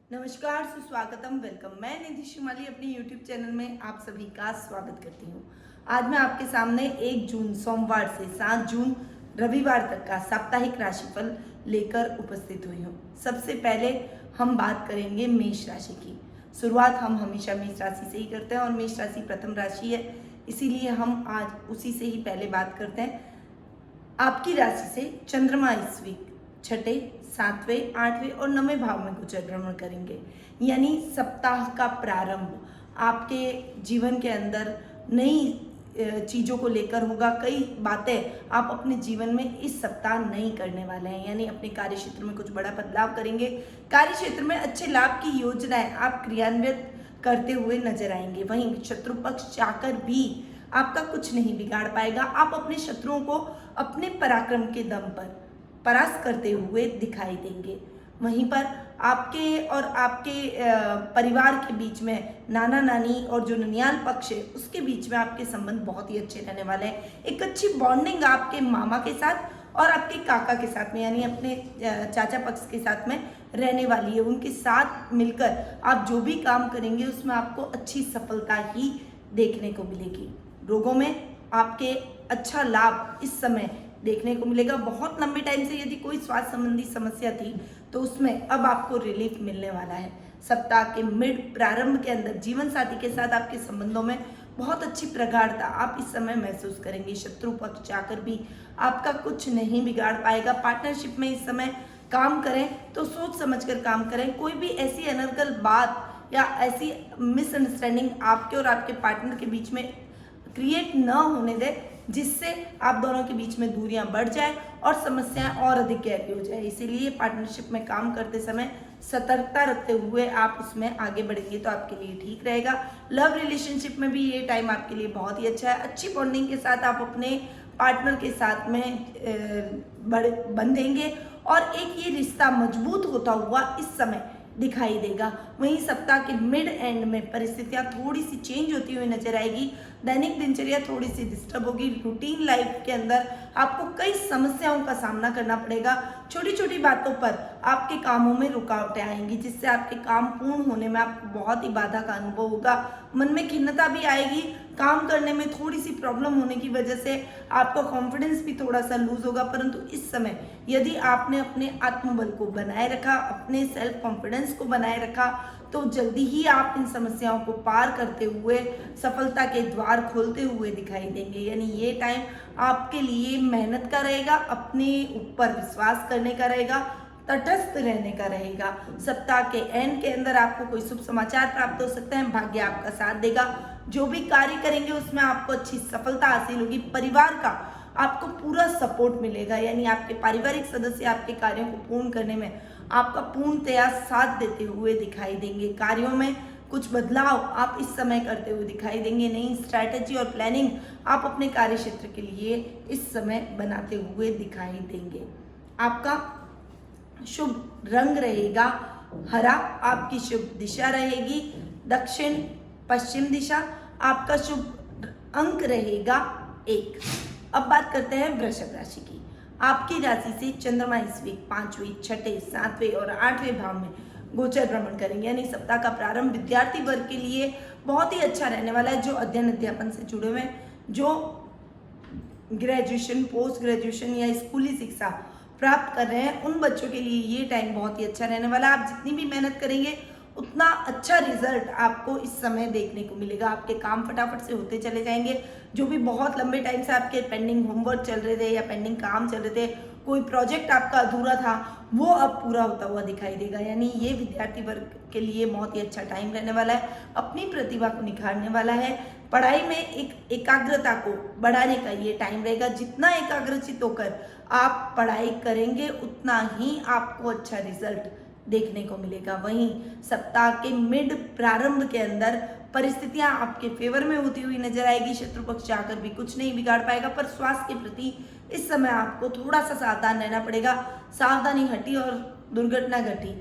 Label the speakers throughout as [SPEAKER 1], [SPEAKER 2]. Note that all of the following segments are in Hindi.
[SPEAKER 1] नमस्कार, सुस्वागतम, वेलकम। मैं निधि शिमाली अपने YouTube चैनल में आप सभी का स्वागत करती हूँ। आज मैं आपके सामने 1 जून सोमवार से 7 जून रविवार तक का साप्ताहिक राशिफल लेकर उपस्थित हुई हूँ। सबसे पहले हम बात करेंगे मेष राशि की। शुरुआत हम हमेशा मेष राशि से ही करते हैं और मेष राशि प्रथम राशि है, इसीलिए हम आज उसी से ही पहले बात करते हैं। आपकी राशि से चंद्रमा इस वीक छठे, सातवें, आठवें और नवें भाव में गोचर भ्रमण करेंगे, यानी सप्ताह का प्रारंभ आपके जीवन के अंदर नई चीज़ों को लेकर होगा। कई बातें आप अपने जीवन में इस सप्ताह नहीं करने वाले हैं, यानी अपने कार्य क्षेत्र में कुछ बड़ा बदलाव करेंगे। कार्य क्षेत्र में अच्छे लाभ की योजनाएं आप क्रियान्वित करते हुए नजर आएंगे। वहीं शत्रु पक्ष चाहकर भी आपका कुछ नहीं बिगाड़ पाएगा। आप अपने शत्रुओं को अपने पराक्रम के दम पर परास्त करते हुए दिखाई देंगे। वहीं पर आपके और आपके परिवार के बीच में नाना नानी और जो ननियाल पक्ष है उसके बीच में आपके संबंध बहुत ही अच्छे रहने वाले हैं। एक अच्छी बॉन्डिंग आपके मामा के साथ और आपके काका के साथ में, यानी अपने चाचा पक्ष के साथ में रहने वाली है। उनके साथ मिलकर आप जो भी काम करेंगे उसमें आपको अच्छी सफलता ही देखने को मिलेगी। रोगों में आपके अच्छा लाभ इस समय देखने को मिलेगा। बहुत लंबे टाइम से यदि कोई स्वास्थ्य संबंधी समस्या थी तो उसमें अब आपको रिलीफ मिलने वाला है। सप्ताह के मिड प्रारंभ के अंदर जीवन साथी के साथ आपके संबंधों में बहुत अच्छी प्रगाढ़ता आप इस समय महसूस करेंगे। शत्रु पक्ष चाहकर भी आपका कुछ नहीं बिगाड़ पाएगा। पार्टनरशिप में इस समय काम करें तो सोच समझ कर काम करें। कोई भी ऐसी अनर्गल बात या ऐसी मिसअंडरस्टैंडिंग आपके और आपके पार्टनर के बीच में क्रिएट न होने दे जिससे आप दोनों के बीच में दूरियां बढ़ जाए और समस्याएं और अधिक गहरी हो जाए। इसीलिए पार्टनरशिप में काम करते समय सतर्कता रखते हुए आप उसमें आगे बढ़ेंगे तो आपके लिए ठीक रहेगा। लव रिलेशनशिप में भी ये टाइम आपके लिए बहुत ही अच्छा है। अच्छी बॉन्डिंग के साथ आप अपने पार्टनर के साथ में बंधेंगे और एक ये रिश्ता मजबूत होता हुआ इस समय दिखाई देगा। वहीं सप्ताह के मिड एंड में परिस्थितियां थोड़ी सी चेंज होती हुई नजर आएगी। दैनिक दिनचर्या थोड़ी सी डिस्टर्ब होगी। रूटीन लाइफ के अंदर आपको कई समस्याओं का सामना करना पड़ेगा। छोटी छोटी बातों पर आपके कामों में रुकावटें आएंगी जिससे आपके काम पूर्ण होने में आपको बहुत ही बाधा का अनुभव होगा। मन में खिन्नता भी आएगी। काम करने में थोड़ी सी प्रॉब्लम होने की वजह से आपका कॉन्फिडेंस भी थोड़ा सा लूज होगा। परंतु इस समय यदि आपने अपने आत्मबल को बनाए रखा, अपने सेल्फ कॉन्फिडेंस को बनाए रखा, तो जल्दी ही आप इन समस्याओं को पार करते हुए सफलता के द्वार खोलते हुए दिखाई देंगे। यानी ये टाइम आपके लिए मेहनत का रहेगा, अपने ऊपर विश्वास करने का रहेगा, तटस्थ रहने का रहेगा। सप्ताह के एंड के अंदर आपको कोई शुभ समाचार प्राप्त हो सकते हैं। भाग्य आपका साथ देगा। जो भी कार्य करेंगे उसमें आपको अच्छी सफलता हासिल होगी। परिवार का आपको पूरा सपोर्ट मिलेगा, यानी आपके पारिवारिक सदस्य आपके कार्यों को पूर्ण करने में आपका पूर्णतया साथ देते हुए दिखाई देंगे। कार्यों में कुछ बदलाव आप इस समय करते हुए दिखाई देंगे। नई स्ट्रैटेजी और प्लानिंग आप अपने कार्य क्षेत्र के लिए इस समय बनाते हुए दिखाई देंगे। आपका शुभ रंग रहेगा हरा। आपकी शुभ दिशा रहेगी दक्षिण पश्चिम दिशा। आपका शुभ अंक रहेगा 1। अब बात करते हैं वृषभ राशि की। आपकी राशि से चंद्रमा इस वीक 5वें, 6ठे, 7वें और 8वें भाव में गोचर भ्रमण करेंगे, यानी सप्ताह का प्रारंभ विद्यार्थी वर्ग के लिए बहुत ही अच्छा रहने वाला है। जो अध्ययन अध्यापन से जुड़े हुए हैं, जो ग्रेजुएशन, पोस्ट ग्रेजुएशन या स्कूली शिक्षा प्राप्त कर रहे हैं, उन बच्चों के लिए ये टाइम बहुत ही अच्छा रहने वाला है। आप जितनी भी मेहनत करेंगे उतना अच्छा रिजल्ट आपको इस समय देखने को मिलेगा। आपके काम फटाफट से होते चले जाएंगे। जो भी बहुत लंबे टाइम से आपके पेंडिंग होमवर्क चल रहे थे या पेंडिंग काम चल रहे थे, कोई प्रोजेक्ट आपका अधूरा था, वो अब पूरा होता हुआ दिखाई देगा। यानी ये विद्यार्थी वर्ग के लिए बहुत ही अच्छा टाइम रहने वाला है। अपनी प्रतिभा को निखारने वाला है। पढ़ाई में एक एकाग्रता को बढ़ाने का ये टाइम रहेगा। जितना एकाग्रचित होकर आप पढ़ाई करेंगे उतना ही आपको अच्छा रिजल्ट देखने को मिलेगा। वहीं सप्ताह के मिड प्रारंभ के अंदर परिस्थितियां आपके फेवर में होती हुई नजर आएगी। शत्रु पक्ष चाहकर भी कुछ नहीं बिगाड़ पाएगा, पर स्वास्थ्य के प्रति इस समय आपको थोड़ा सा सावधान रहना पड़ेगा। सावधानी हटी और दुर्घटना घटी।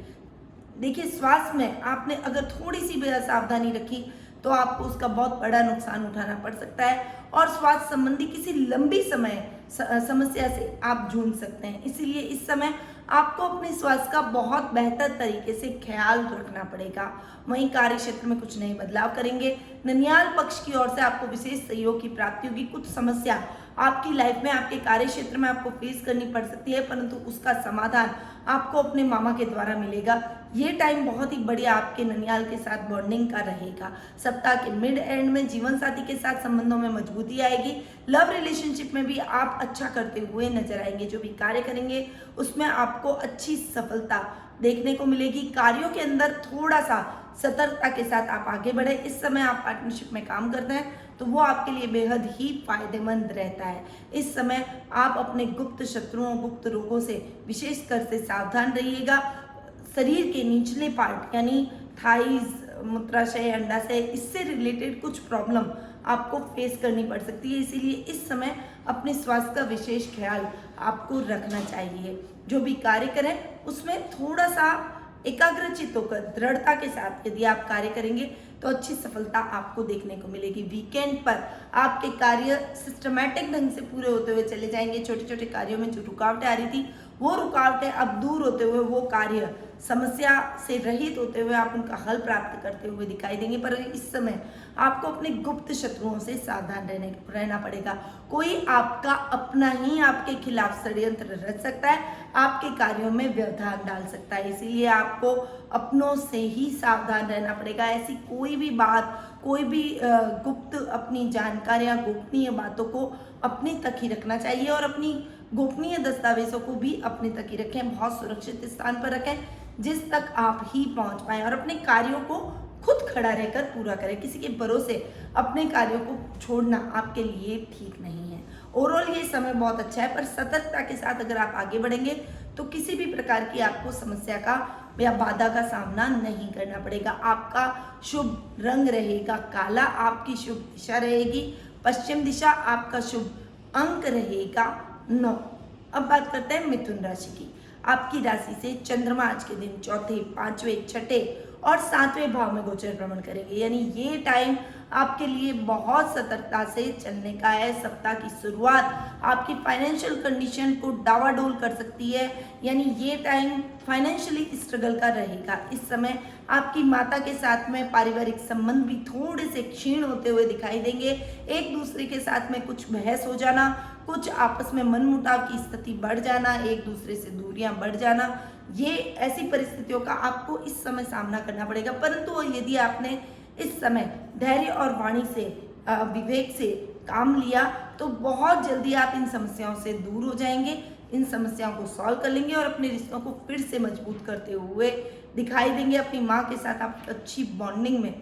[SPEAKER 1] देखिए, स्वास्थ्य में आपने अगर थोड़ी सी भी सावधानी रखी तो आपको उसका बहुत बड़ा नुकसान उठाना पड़ सकता है और स्वास्थ्य संबंधी किसी लंबी समय समस्या से आप जूझ सकते हैं। इसीलिए इस समय आपको अपने स्वास्थ्य का बहुत बेहतर तरीके से ख्याल रखना पड़ेगा। वहीं कार्य क्षेत्र में कुछ नए बदलाव करेंगे। ननियाल पक्ष की ओर से आपको विशेष सहयोग की प्राप्ति होगी। कुछ समस्या आपकी लाइफ में, आपके कार्य क्षेत्र में आपको फेस करनी पड़ सकती है, परंतु उसका समाधान आपको अपने मामा के द्वारा मिलेगा। ये टाइम बहुत ही बढ़िया आपके ननियाल के साथ बॉन्डिंग का रहेगा। सप्ताह के मिड एंड में जीवन साथी के साथ संबंधों में मजबूती आएगी। लव रिलेशनशिप में भी आप अच्छा करते हुए नजर आएंगे। जो भी कार्य करेंगे उसमें आपको अच्छी सफलता देखने को मिलेगी। कार्यों के अंदर थोड़ा सा सतर्कता के साथ आप आगे बढ़े। इस समय आप पार्टनरशिप में काम करते हैं तो वो आपके लिए बेहद ही फायदेमंद रहता है। इस समय आप अपने गुप्त शत्रुओं, गुप्त रोगों से विशेषकर से सावधान रहिएगा। शरीर के निचले पार्ट यानी थाइज, मूत्राशय, अंडाशय, इससे रिलेटेड कुछ प्रॉब्लम आपको फेस करनी पड़ सकती है। इसीलिए इस समय अपने स्वास्थ्य का विशेष ख्याल आपको रखना चाहिए। जो भी कार्य करें उसमें थोड़ा सा एकाग्रचित होकर दृढ़ता के साथ यदि आप कार्य करेंगे तो अच्छी सफलता आपको देखने को मिलेगी। वीकेंड पर आपके कार्य सिस्टमैटिक ढंग से पूरे होते हुए चले जाएंगे। छोटे छोटे कार्यों में जो रुकावटें आ रही थी वो रुकावटें अब दूर होते हुए, वो कार्य समस्या से रहित होते हुए आप उनका हल प्राप्त करते हुए दिखाई देंगे। पर इस समय आपको अपने गुप्त शत्रुओं से सावधान रहना पड़ेगा। कोई आपका अपना ही आपके खिलाफ षड्यंत्र रच सकता है, आपके कार्यों में व्यवधान डाल सकता है। इसीलिए आपको अपनों से ही सावधान रहना पड़ेगा। ऐसी कोई भी बात, कोई भी गुप्त अपनी जानकारियां, गोपनीय बातों को अपने तक ही रखना चाहिए और अपनी गोपनीय दस्तावेजों को भी अपने तक ही रखें। बहुत सुरक्षित स्थान पर रखें जिस तक आप ही पहुंच पाएं और अपने कार्यों को खुद खड़ा रहकर पूरा करें। किसी के भरोसे अपने कार्यों को छोड़ना आपके लिए ठीक नहीं है। ओवरऑल ये समय बहुत अच्छा है, पर सतर्कता के साथ अगर आप आगे बढ़ेंगे तो किसी भी प्रकार की आपको समस्या का या बाधा का सामना नहीं करना पड़ेगा। आपका शुभ रंग रहेगा काला, आपकी शुभ दिशा रहेगी पश्चिम दिशा, आपका शुभ अंक रहेगा 9। अब बात करते हैं मिथुन राशि की। आपकी राशि से चंद्रमा आज के दिन चौथे, पांचवें, छठे और सातवें भाव में गोचर भ्रमण करेंगे। यानी ये टाइम आपके लिए बहुत सतर्कता से चलने का है। सप्ताह की शुरुआत आपकी फाइनेंशियल कंडीशन को डावाडोल कर सकती है। यानी ये टाइम फाइनेंशियली स्ट्रगल का रहेगा। इस समय आपकी माता के साथ में पारिवारिक संबंध भी थोड़े से क्षीण होते हुए दिखाई देंगे। एक दूसरे के साथ में कुछ बहस हो जाना, कुछ आपस में मनमुटाव की स्थिति बढ़ जाना, एक दूसरे से दूरियां बढ़ जाना, ये ऐसी परिस्थितियों का आपको इस समय सामना करना पड़ेगा। परंतु यदि आपने इस समय धैर्य और वाणी से, विवेक से काम लिया तो बहुत जल्दी आप इन समस्याओं से दूर हो जाएंगे, इन समस्याओं को सॉल्व कर लेंगे और अपने रिश्तों को फिर से मजबूत करते हुए दिखाई देंगे। अपनी माँ के साथ आप अच्छी बॉन्डिंग में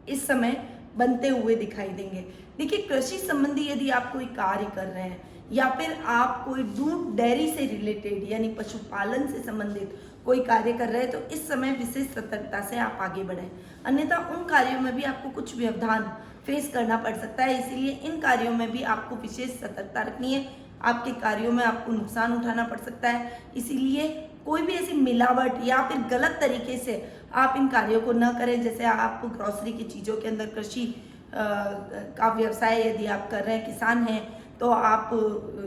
[SPEAKER 1] इस समय बनते हुए दिखाई देंगे। देखिए, कृषि संबंधी यदि आप कोई कार्य कर रहे हैं या फिर आप कोई दूध डेयरी से रिलेटेड यानी पशुपालन से संबंधित कोई कार्य कर रहे हैं तो इस समय विशेष सतर्कता से आप आगे बढ़ें, अन्यथा उन कार्यों में भी आपको कुछ व्यवधान फेस करना पड़ सकता है। इसीलिए इन कार्यों में भी आपको विशेष सतर्कता रखनी है। आपके कार्यों में आपको नुकसान उठाना पड़ सकता है। इसीलिए कोई भी ऐसी मिलावट या फिर गलत तरीके से आप इन कार्यों को न करें। जैसे आप ग्रॉसरी की चीज़ों के अंदर कृषि का व्यवसाय यदि आप कर रहे हैं, किसान हैं, तो आप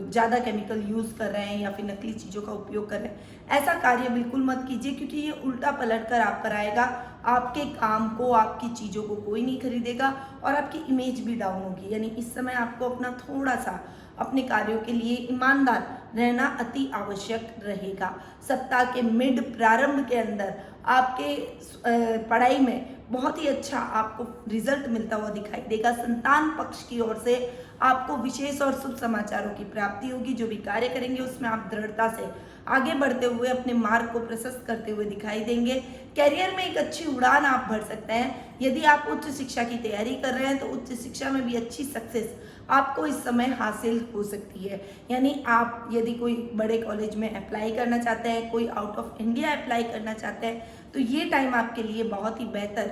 [SPEAKER 1] ज़्यादा केमिकल यूज़ कर रहे हैं या फिर नकली चीज़ों का उपयोग कर रहे हैं, ऐसा कार्य बिल्कुल मत कीजिए, क्योंकि ये उल्टा पलट कर आप पर आएगा। आपके काम को, आपकी चीज़ों को कोई नहीं खरीदेगा और आपकी इमेज भी डाउन होगी। यानी इस समय आपको अपना थोड़ा सा अपने कार्यों के लिए ईमानदार रहना अति आवश्यक रहेगा। सप्ताह के मिड प्रारंभ के अंदर आपके पढ़ाई में बहुत ही अच्छा आपको रिजल्ट मिलता हुआ दिखाई देगा। संतान पक्ष की ओर से आपको विशेष और शुभ समाचारों की प्राप्ति होगी। जो भी कार्य करेंगे उसमें आप दृढ़ता से आगे बढ़ते हुए अपने मार्ग को प्रशस्त करते हुए दिखाई देंगे। कैरियर में एक अच्छी उड़ान आप भर सकते हैं। यदि आप उच्च शिक्षा की तैयारी कर रहे हैं तो उच्च शिक्षा में भी अच्छी सक्सेस आपको इस समय हासिल हो सकती है। यानी आप यदि कोई बड़े कॉलेज में अप्लाई करना चाहते हैं, कोई आउट ऑफ इंडिया अप्लाई करना चाहते हैं, तो ये टाइम आपके लिए बहुत ही बेहतर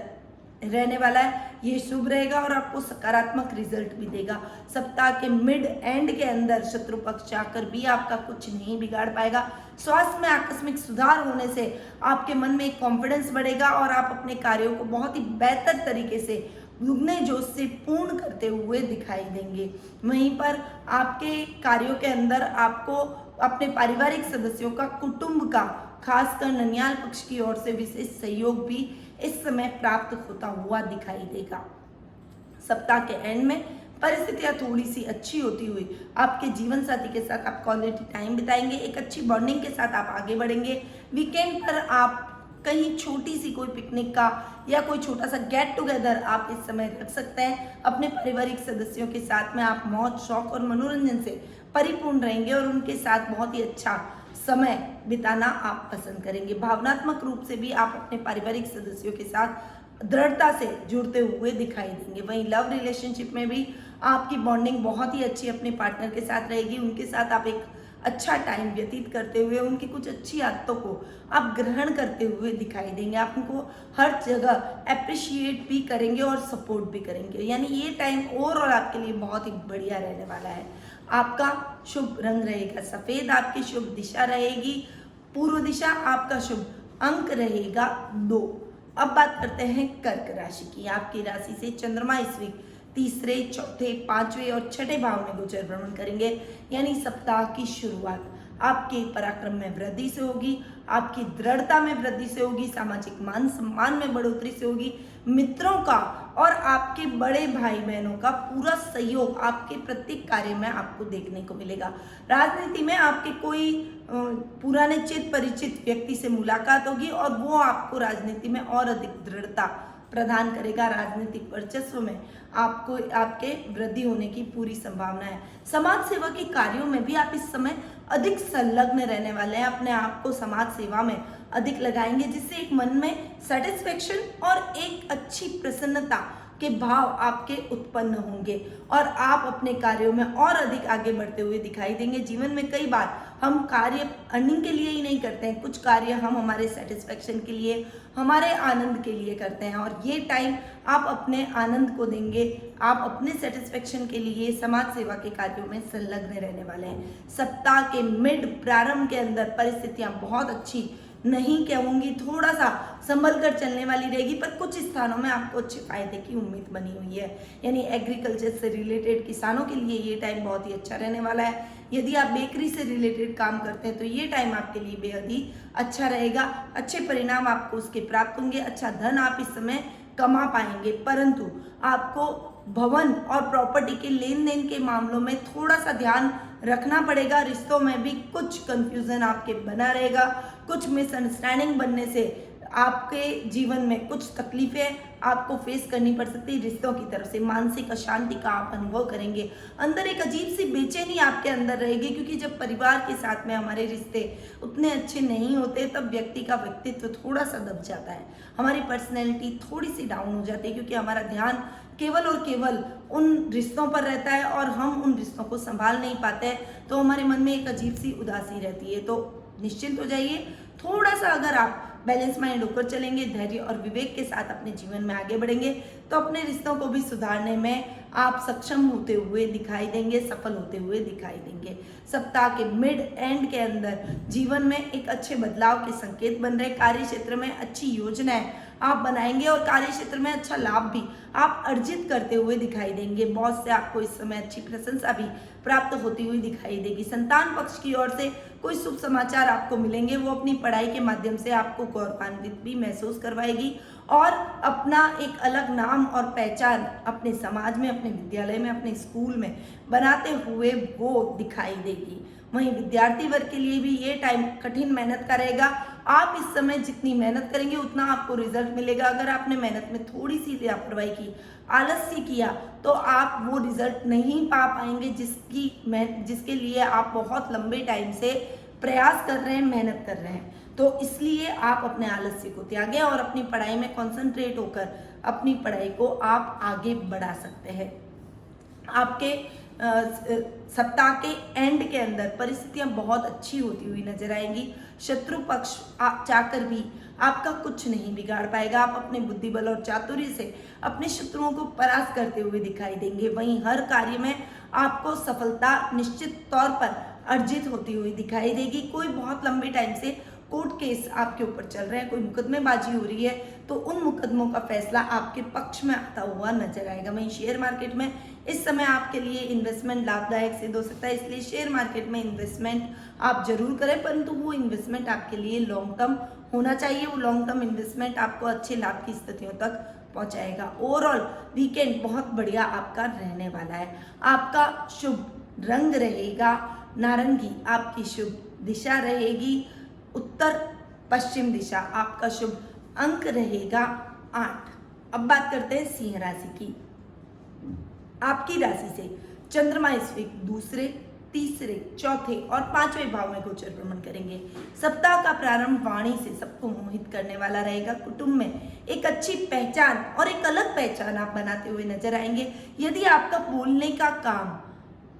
[SPEAKER 1] रहने वाला है। ये शुभ रहेगा और आपको सकारात्मक रिजल्ट भी देगा। सप्ताह के मिड एंड के अंदर शत्रु पक्ष जाकर भी आपका कुछ नहीं बिगाड़ पाएगा। स्वास्थ्य में आकस्मिक सुधार होने से आपके मन में एक कॉन्फिडेंस बढ़ेगा और आप अपने कार्यों को बहुत ही बेहतर तरीके से दुगने जोश से पूर्ण करते हुए दिखाई देंगे। वहीं पर आपके कार्यों के अंदर आपको अपने पारिवारिक सदस्यों का, कुटुंब का, खासकर ननियाल पक्ष की ओर से विशेष सहयोग भी इस समय प्राप्त होता हुआ दिखाई देगा। सप्ताह के एंड में परिस्थितियां थोड़ी सी अच्छी होती हुई आपके जीवन साथी के साथ आप क्वालिटी टाइम बिताएंगे, एक अच्छी बॉन्डिंग के साथ आप आगे बढ़ेंगे। वीकेंड पर आप कहीं छोटी सी कोई पिकनिक का या कोई छोटा सा गेट टुगेदर आप इस समय रख सकते हैं। अपने पारिवारिक सदस्यों के साथ में आप मौज, शौक और मनोरंजन से परिपूर्ण रहेंगे और उनके साथ बहुत ही अच्छा समय बिताना आप पसंद करेंगे। भावनात्मक रूप से भी आप अपने पारिवारिक सदस्यों के साथ दृढ़ता से जुड़ते हुए दिखाई देंगे। वहीं लव रिलेशनशिप में भी आपकी बॉन्डिंग बहुत ही अच्छी अपने पार्टनर के साथ रहेगी। उनके साथ आप एक अच्छा टाइम व्यतीत करते हुए उनकी कुछ अच्छी आदतों को आप ग्रहण करते हुए दिखाई देंगे। आप उनको हर जगह अप्रिशिएट भी करेंगे और सपोर्ट भी करेंगे। यानी ये टाइम ओवरऑल आपके लिए बहुत ही बढ़िया रहने वाला है। आपका शुभ रंग रहेगा सफेद, आपकी शुभ दिशा रहेगी पूर्व दिशा, आपका शुभ अंक रहेगा 2। अब बात करते हैं कर्क राशि की। आपकी राशि से चंद्रमा इस वीक तीसरे, चौथे, पांचवें और छठे भाव में गोचर भ्रमण करेंगे। यानी सप्ताह की शुरुआत आपके पराक्रम में वृद्धि से होगी, आपकी दृढ़ता में वृद्धि से होगी, सामाजिक मान सम्मान में बढ़ोतरी से होगी। मित्रों का और आपके बड़े भाई बहनों का पूरा सहयोग आपके प्रत्येक कार्य में आपको देखने को मिलेगा। राजनीति में आपके कोई पुराने चित परिचित व्यक्ति से मुलाकात होगी और वो आपको राजनीति में और अधिक दृढ़ता प्रदान करेगा। राजनीतिक वर्चस्व में आपको आपके वृद्धि होने की पूरी संभावना है। समाज सेवा के कार्यों में भी आप इस समय अधिक संलग्न रहने वाले हैं। अपने आप को समाज सेवा में अधिक लगाएंगे, जिससे एक मन में सेटिस्फेक्शन और एक अच्छी प्रसन्नता के भाव आपके उत्पन्न होंगे और आप अपने कार्यों में और अधिक आगे बढ़ते हुए दिखाई देंगे। जीवन में कई बार हम कार्य अर्निंग के लिए ही नहीं करते हैं, कुछ कार्य हम हमारे सेटिस्फेक्शन के लिए, हमारे आनंद के लिए करते हैं और ये टाइम आप अपने आनंद को देंगे। आप अपने सेटिस्फेक्शन के लिए समाज सेवा के कार्यों में संलग्न रहने वाले हैं। सप्ताह के मिड प्रारंभ के अंदर परिस्थितियां बहुत अच्छी नहीं कहूँगी, थोड़ा सा संभल कर चलने वाली रहेगी, पर कुछ स्थानों में आपको अच्छे फायदे की उम्मीद बनी हुई है। यानी एग्रीकल्चर से रिलेटेड किसानों के लिए ये टाइम बहुत ही अच्छा रहने वाला है। यदि आप बेकरी से रिलेटेड काम करते हैं तो ये टाइम आपके लिए बेहद ही अच्छा रहेगा। अच्छे परिणाम आपको उसके प्राप्त होंगे, अच्छा धन आप इस समय कमा पाएंगे, परंतु आपको भवन और प्रॉपर्टी के लेन देन के मामलों में थोड़ा सा ध्यान रखना पड़ेगा। रिश्तों में भी कुछ कंफ्यूजन आपके बना रहेगा, कुछ मिसअंडरस्टैंडिंग बनने से आपके जीवन में कुछ तकलीफें आपको फेस करनी पड़ सकती है। रिश्तों की तरफ से मानसिक अशांति का आप अनुभव करेंगे। अंदर एक अजीब सी बेचैनी आपके अंदर रहेगी, क्योंकि जब परिवार के साथ में हमारे रिश्ते उतने अच्छे नहीं होते तब व्यक्ति का व्यक्तित्व थोड़ा सा दब जाता है, हमारी पर्सनैलिटी थोड़ी सी डाउन हो जाती है, क्योंकि हमारा ध्यान केवल और केवल उन रिश्तों पर रहता है और हम उन रिश्तों को संभाल नहीं पाते हैं, तो हमारे मन में एक अजीब सी उदासी रहती है। तो निश्चिंत हो जाइए, थोड़ा सा अगर आप बैलेंस माइंड होकर चलेंगे, धैर्य और विवेक के साथ अपने जीवन में आगे बढ़ेंगे, तो अपने रिश्तों को भी सुधारने में आप सक्षम होते हुए दिखाई देंगे, सफल होते हुए दिखाई देंगे। सप्ताह के मिड एंड के अंदर जीवन में एक अच्छे बदलाव के संकेत बन रहे। कार्य क्षेत्र में अच्छी योजनाएं आप बनाएंगे और कार्य क्षेत्र में अच्छा लाभ भी आप अर्जित करते हुए दिखाई देंगे। बॉस से आपको इस समय अच्छी प्रशंसा भी प्राप्त होती हुई दिखाई देगी। संतान पक्ष की ओर से कोई शुभ समाचार आपको मिलेंगे, वो अपनी पढ़ाई के माध्यम से आपको गौरवान्वित भी महसूस करवाएगी और अपना एक अलग नाम और पहचान अपने समाज में, अपने विद्यालय में, अपने स्कूल में बनाते हुए वो दिखाई देगी। वहीं विद्यार्थी वर्ग के लिए भी ये टाइम कठिन मेहनत का रहेगा। आप इस समय जितनी मेहनत करेंगे उतना आपको रिजल्ट मिलेगा। अगर आपने मेहनत में थोड़ी सी लापरवाही की, आलस्य किया, तो आप वो रिजल्ट नहीं पा पाएंगे जिसके लिए आप बहुत लंबे टाइम से प्रयास कर रहे हैं, मेहनत कर रहे हैं। तो इसलिए आप अपने आलस्य को त्यागें और अपनी पढ़ाई में कंसंट्रेट होकर अपनी पढ़ाई को आप आगे बढ़ा सकते हैं। आपके सप्ताह के एंड के अंदर परिस्थितियां बहुत अच्छी होती हुई नजर आएंगी। शत्रु पक्ष चाहकर भी आपका कुछ नहीं बिगाड़ पाएगा। आप अपने बुद्धिबल और चातुर्य से अपने शत्रुओं को परास्त करते हुए दिखाई देंगे। वहीं हर कार्य में आपको सफलता निश्चित तौर पर अर्जित होती हुई दिखाई देगी। कोई बहुत लंबे टाइम से कोर्ट केस आपके ऊपर चल रहे हैं, कोई मुकदमेबाजी हो रही है, तो उन मुकदमों का फैसला आपके पक्ष में आता हुआ नजर आएगा। वहीं शेयर मार्केट में इस समय आपके लिए इन्वेस्टमेंट लाभदायक सिद्ध हो सकता है, इसलिए शेयर मार्केट में इन्वेस्टमेंट आप जरूर करें, परंतु वो इन्वेस्टमेंट आपके लिए लॉन्ग टर्म होना चाहिए। वो लॉन्ग टर्म इन्वेस्टमेंट आपको अच्छे लाभ की स्थितियों तक पहुंचाएगा। ओवरऑल वीकेंड बहुत बढ़िया आपका रहने वाला है। आपका शुभ रंग रहेगा नारंगी, आपकी शुभ दिशा रहेगी उत्तर पश्चिम दिशा, आपका शुभ अंक रहेगा 8। अब बात करते हैं सिंह राशि की। आपकी राशि से चंद्रमा इस वीक दूसरे, तीसरे, चौथे और 5वें भाव में गोचर भ्रमण करेंगे। सप्ताह का प्रारंभ वाणी से सबको मोहित करने वाला रहेगा। कुटुंब में एक अच्छी पहचान और एक अलग पहचान आप बनाते हुए नजर आएंगे। यदि आपका बोलने का काम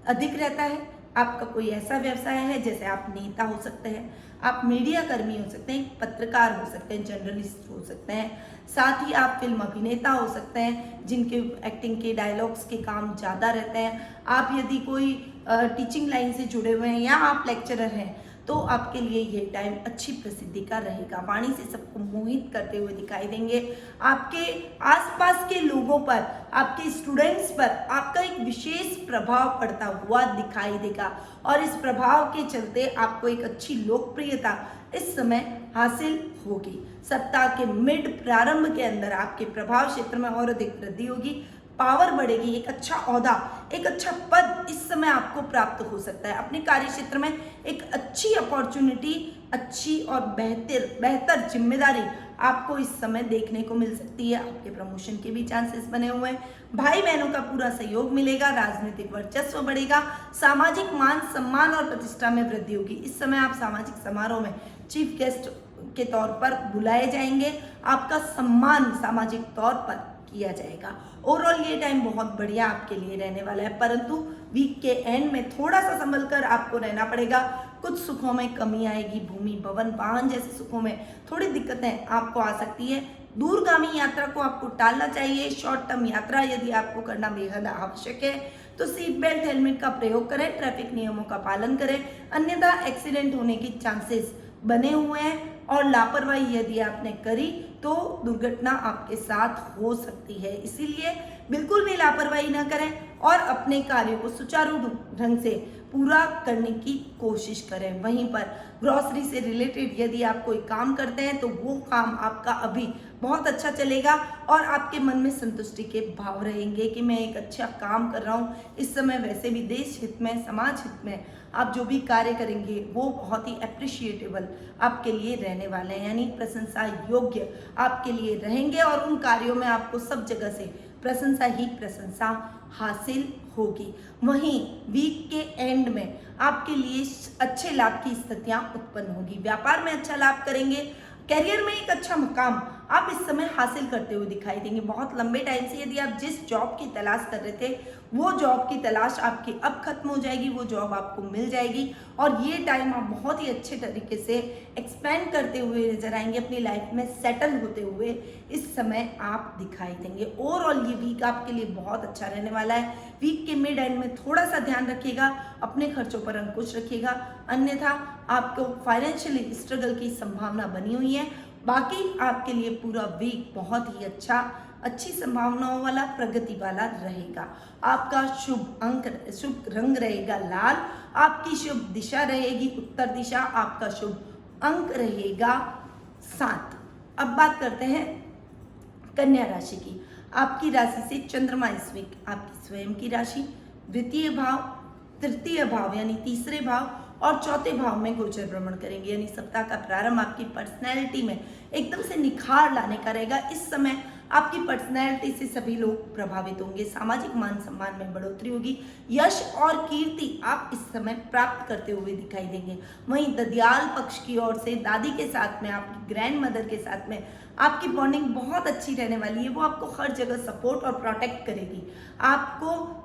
[SPEAKER 1] अधिक रहता है, आपका कोई ऐसा व्यवसाय है जैसे आप नेता हो सकते हैं, आप मीडिया कर्मी हो सकते हैं, पत्रकार हो सकते हैं, जर्नलिस्ट हो सकते हैं, साथ ही आप फिल्म अभिनेता हो सकते हैं जिनके एक्टिंग के डायलॉग्स के काम ज़्यादा रहते हैं। आप यदि कोई टीचिंग लाइन से जुड़े हुए हैं या आप लेक्चरर हैं तो आपके लिए ये टाइम अच्छी प्रसिद्धि का रहेगा। वाणी से सबको मोहित करते हुए दिखाई देंगे। आपके आसपास के लोगों पर, आपके स्टूडेंट्स पर आपका एक विशेष प्रभाव पड़ता हुआ दिखाई देगा और इस प्रभाव के चलते आपको एक अच्छी लोकप्रियता इस समय हासिल होगी। सप्ताह के मिड प्रारंभ के अंदर आपके प्रभाव क्षेत्र में और अधिक वृद्धि होगी, पावर बढ़ेगी, एक अच्छा ओहदा, एक अच्छा पद इस समय आपको प्राप्त हो सकता है। अपने कार्य क्षेत्र में एक अच्छी अपॉर्चुनिटी, अच्छी और बेहतर जिम्मेदारी आपको इस समय देखने को मिल सकती है। आपके प्रमोशन के भी चांसेस बने हुए हैं। भाई बहनों का पूरा सहयोग मिलेगा, राजनीतिक वर्चस्व बढ़ेगा, सामाजिक मान सम्मान और प्रतिष्ठा में वृद्धि होगी। इस समय आप सामाजिक समारोह में चीफ गेस्ट के तौर पर बुलाए जाएंगे, आपका सम्मान सामाजिक तौर पर किया जाएगा। ओवरऑल ये टाइम बहुत बढ़िया आपके लिए रहने वाला है, परंतु वीक के एंड में थोड़ा सा संभल कर आपको रहना पड़ेगा। कुछ सुखों में कमी आएगी, भूमि भवन वाहन जैसे सुखों में थोड़ी दिक्कतें आपको आ सकती है। दूरगामी यात्रा को आपको टालना चाहिए। शॉर्ट टर्म यात्रा यदि आपको करना बेहद आवश्यक है तो सीट बेल्ट हेलमेट का प्रयोग करें, ट्रैफिक नियमों का पालन करें, अन्यथा एक्सीडेंट होने की चांसेस बने हुए हैं और लापरवाही यदि आपने करी तो दुर्घटना आपके साथ हो सकती है। इसीलिए बिल्कुल भी लापरवाही ना करें और अपने कार्यों को सुचारू ढंग से पूरा करने की कोशिश करें। वहीं पर ग्रॉसरी से रिलेटेड यदि आप कोई काम करते हैं तो वो काम आपका अभी बहुत अच्छा चलेगा और आपके मन में संतुष्टि के भाव रहेंगे कि मैं एक अच्छा काम कर रहा हूँ। इस समय वैसे भी देश हित में, समाज हित में आप जो भी कार्य करेंगे वो बहुत ही अप्रिशिएटेबल आपके लिए रहने वाले हैं, यानी प्रशंसा योग्य आपके लिए रहेंगे और उन कार्यों में आपको सब जगह से प्रशंसा ही प्रशंसा हासिल होगी। वहीं वीक के एंड में आपके लिए अच्छे लाभ की स्थितियां उत्पन्न होगी। व्यापार में अच्छा लाभ करेंगे, करियर में एक अच्छा मुकाम आप इस समय हासिल करते हुए दिखाई देंगे। बहुत लंबे टाइम से यदि आप जिस जॉब की तलाश कर रहे थे वो जॉब की तलाश आपकी अब खत्म हो जाएगी, वो जॉब आपको मिल जाएगी और ये टाइम आप बहुत ही अच्छे तरीके से एक्सपेंड करते हुए नजर आएंगे, अपनी लाइफ में सेटल होते हुए इस समय आप दिखाई देंगे। ओवरऑल ये वीक आपके लिए बहुत अच्छा रहने वाला है। वीक के मिड एंड में थोड़ा सा ध्यान रखिएगा, अपने खर्चों पर अंकुश रखिएगा, अन्यथा आपको फाइनेंशियली स्ट्रगल की संभावना बनी हुई है। बाकी आपके लिए पूरा वीक बहुत ही अच्छी संभावनाओं वाला, प्रगति वाला रहेगा। आपका शुभ रंग रहेगा लाल, आपकी शुभ दिशा रहेगी उत्तर दिशा, आपका शुभ अंक रहेगा 7। अब बात करते हैं कन्या राशि की। आपकी राशि से चंद्रमा इस वीक आपकी स्वयं की राशि, द्वितीय भाव, तृतीय भाव यानी तीसरे भाव और चौथे भाव में गोचर भ्रमण करेंगे। यानी सप्ताह का प्रारंभ आपकी पर्सनैलिटी में एकदम से निखार लाने का रहेगा। इस समय आपकी पर्सनैलिटी से सभी लोग प्रभावित होंगे, सामाजिक मान सम्मान में बढ़ोतरी होगी, यश और कीर्ति आप इस समय प्राप्त करते हुए दिखाई देंगे। वहीं ददियाल पक्ष की ओर से दादी के साथ में, आपकी ग्रैंड मदर के साथ में आपकी बॉन्डिंग बहुत अच्छी रहने वाली है। वो आपको हर जगह सपोर्ट और प्रोटेक्ट करेगी, आपको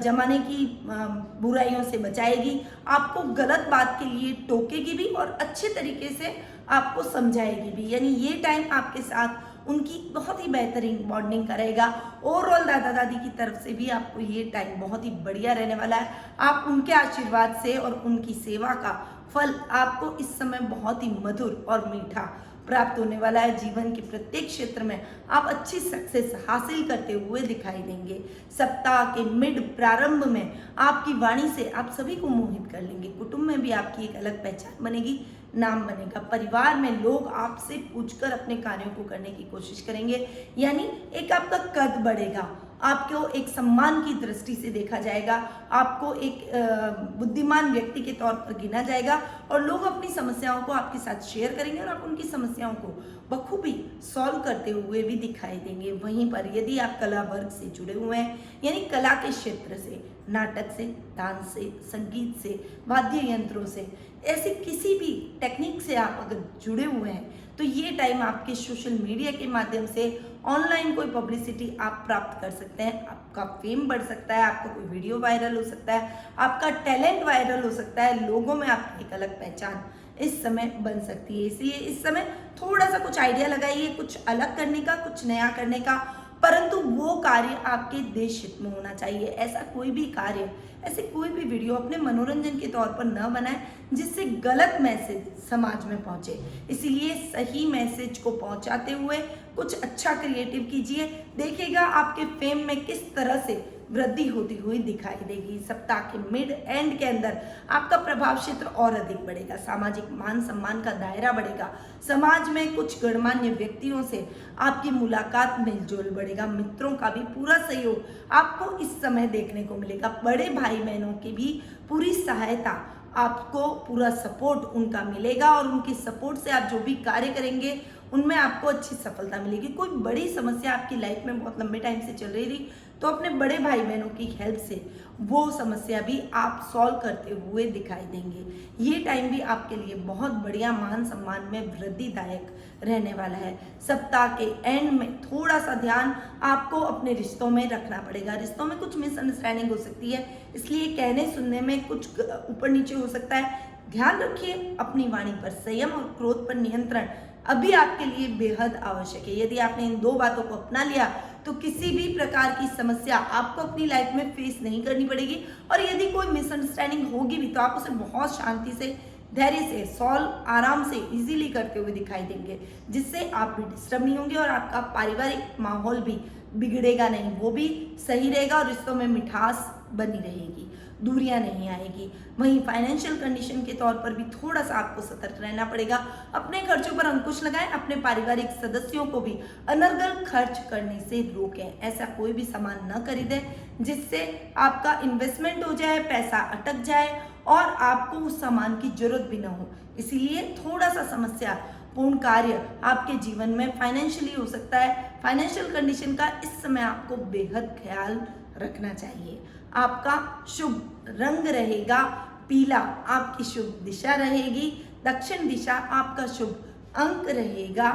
[SPEAKER 1] जमाने की बुराइयों से बचाएगी, आपको गलत बात के लिए टोकेगी भी और अच्छे तरीके से आपको समझाएगी भी। यानी ये टाइम आपके साथ उनकी बहुत ही बेहतरीन बॉन्डिंग करेगा। ओवरऑल दादा दादी की तरफ से भी आपको ये टाइम बहुत ही बढ़िया रहने वाला है। आप उनके आशीर्वाद से और उनकी सेवा का फल आपको इस समय बहुत ही मधुर और मीठा प्राप्त होने वाला है। जीवन के प्रत्येक क्षेत्र में आप अच्छी सक्सेस हासिल करते हुए दिखाई देंगे। सप्ताह के मिड प्रारंभ में आपकी वाणी से आप सभी को मोहित कर लेंगे। कुटुंब में भी आपकी एक अलग पहचान बनेगी, नाम बनेगा। परिवार में लोग आपसे पूछकर अपने कार्यों को करने की कोशिश करेंगे, यानी एक आपका कद बढ़ेगा। आपको एक सम्मान की दृष्टि से देखा जाएगा, आपको एक बुद्धिमान व्यक्ति के तौर पर गिना जाएगा और लोग अपनी समस्याओं को आपके साथ शेयर करेंगे और आप उनकी समस्याओं को बखूबी सॉल्व करते हुए भी दिखाई देंगे। वहीं पर यदि आप कला वर्ग से जुड़े हुए हैं, यानी कला के क्षेत्र से, नाटक से, डांस से, संगीत से, वाद्य यंत्रों से, ऐसे किसी भी टेक्निक से आप अगर जुड़े हुए हैं तो ये टाइम आपके सोशल मीडिया के माध्यम से ऑनलाइन कोई पब्लिसिटी आप प्राप्त कर सकते हैं। आपका फेम बढ़ सकता है, आपका कोई वीडियो वायरल हो सकता है, आपका टैलेंट वायरल हो सकता है, लोगों में आपकी एक अलग पहचान इस समय बन सकती है। इसलिए इस समय थोड़ा सा कुछ आइडिया लगाइए, कुछ अलग करने का, कुछ नया करने का, परंतु वो कार्य आपके देश हित में होना चाहिए। ऐसा कोई भी कार्य, ऐसे कोई भी वीडियो अपने मनोरंजन के तौर पर न बनाए जिससे गलत मैसेज समाज में पहुंचे। इसीलिए सही मैसेज को पहुंचाते हुए कुछ अच्छा क्रिएटिव कीजिए, देखिएगा आपके फेम में किस तरह से वृद्धि होती हुई दिखाई देगी। सप्ताह के मिड एंड के अंदर आपका प्रभाव क्षेत्र और अधिक बढ़ेगा, सामाजिक मान सम्मान का दायरा बढ़ेगा, समाज में कुछ गणमान्य व्यक्तियों से आपकी मुलाकात मिलजुल बढ़ेगा, मित्रों का भी पूरा सहयोग आपको इस समय देखने को मिलेगा। बड़े भाई बहनों की भी पूरी सहायता, आपको पूरा सपोर्ट उनका मिलेगा और उनकी सपोर्ट से आप जो भी कार्य करेंगे उनमें आपको अच्छी सफलता मिलेगी। कोई बड़ी समस्या आपकी लाइफ में बहुत लंबे टाइम से चल रही थी तो अपने बड़े भाई बहनों की हेल्प से वो समस्या भी आप सॉल्व करते हुए दिखाई देंगे। ये टाइम भी आपके लिए बहुत बढ़िया मान सम्मान में वृद्धिदायक रहने वाला है। सप्ताह के एंड में थोड़ा सा ध्यान आपको अपने रिश्तों में रखना पड़ेगा। रिश्तों में कुछ मिसअंडरस्टैंडिंग हो सकती है, इसलिए कहने सुनने में कुछ ऊपर नीचे हो सकता है। ध्यान रखिए, अपनी वाणी पर संयम और क्रोध पर नियंत्रण अभी आपके लिए बेहद आवश्यक है। यदि आपने इन दो बातों को अपना लिया तो किसी भी प्रकार की समस्या आपको अपनी लाइफ में फेस नहीं करनी पड़ेगी और यदि कोई मिसअंडरस्टैंडिंग होगी भी तो आप उसे बहुत शांति से, धैर्य से सॉल्व आराम से इजीली करते हुए दिखाई देंगे, जिससे आप भी डिस्टर्ब नहीं होंगे और आपका पारिवारिक माहौल भी बिगड़ेगा नहीं, वो भी सही रहेगा और रिश्तों में मिठास बनी रहेगी, दूरियां नहीं आएगी। वहीं फाइनेंशियल कंडीशन के तौर पर भी थोड़ा सा आपको सतर्क रहना पड़ेगा। अपने खर्चों पर अंकुश लगाएं, अपने पारिवारिक सदस्यों को भी अनर्गल खर्च करने से रोकें। ऐसा कोई भी सामान न खरीदें जिससे आपका इन्वेस्टमेंट हो जाए, पैसा अटक जाए और आपको उस सामान की जरूरत भी ना हो। इसीलिए थोड़ा सा समस्या पूर्ण कार्य आपके जीवन में फाइनेंशियली हो सकता है। फाइनेंशियल कंडीशन का इस समय आपको बेहद ख्याल रखना चाहिए। आपका शुभ रंग रहेगा पीला, आपकी शुभ दिशा रहेगी दक्षिण दिशा, आपका शुभ अंक रहेगा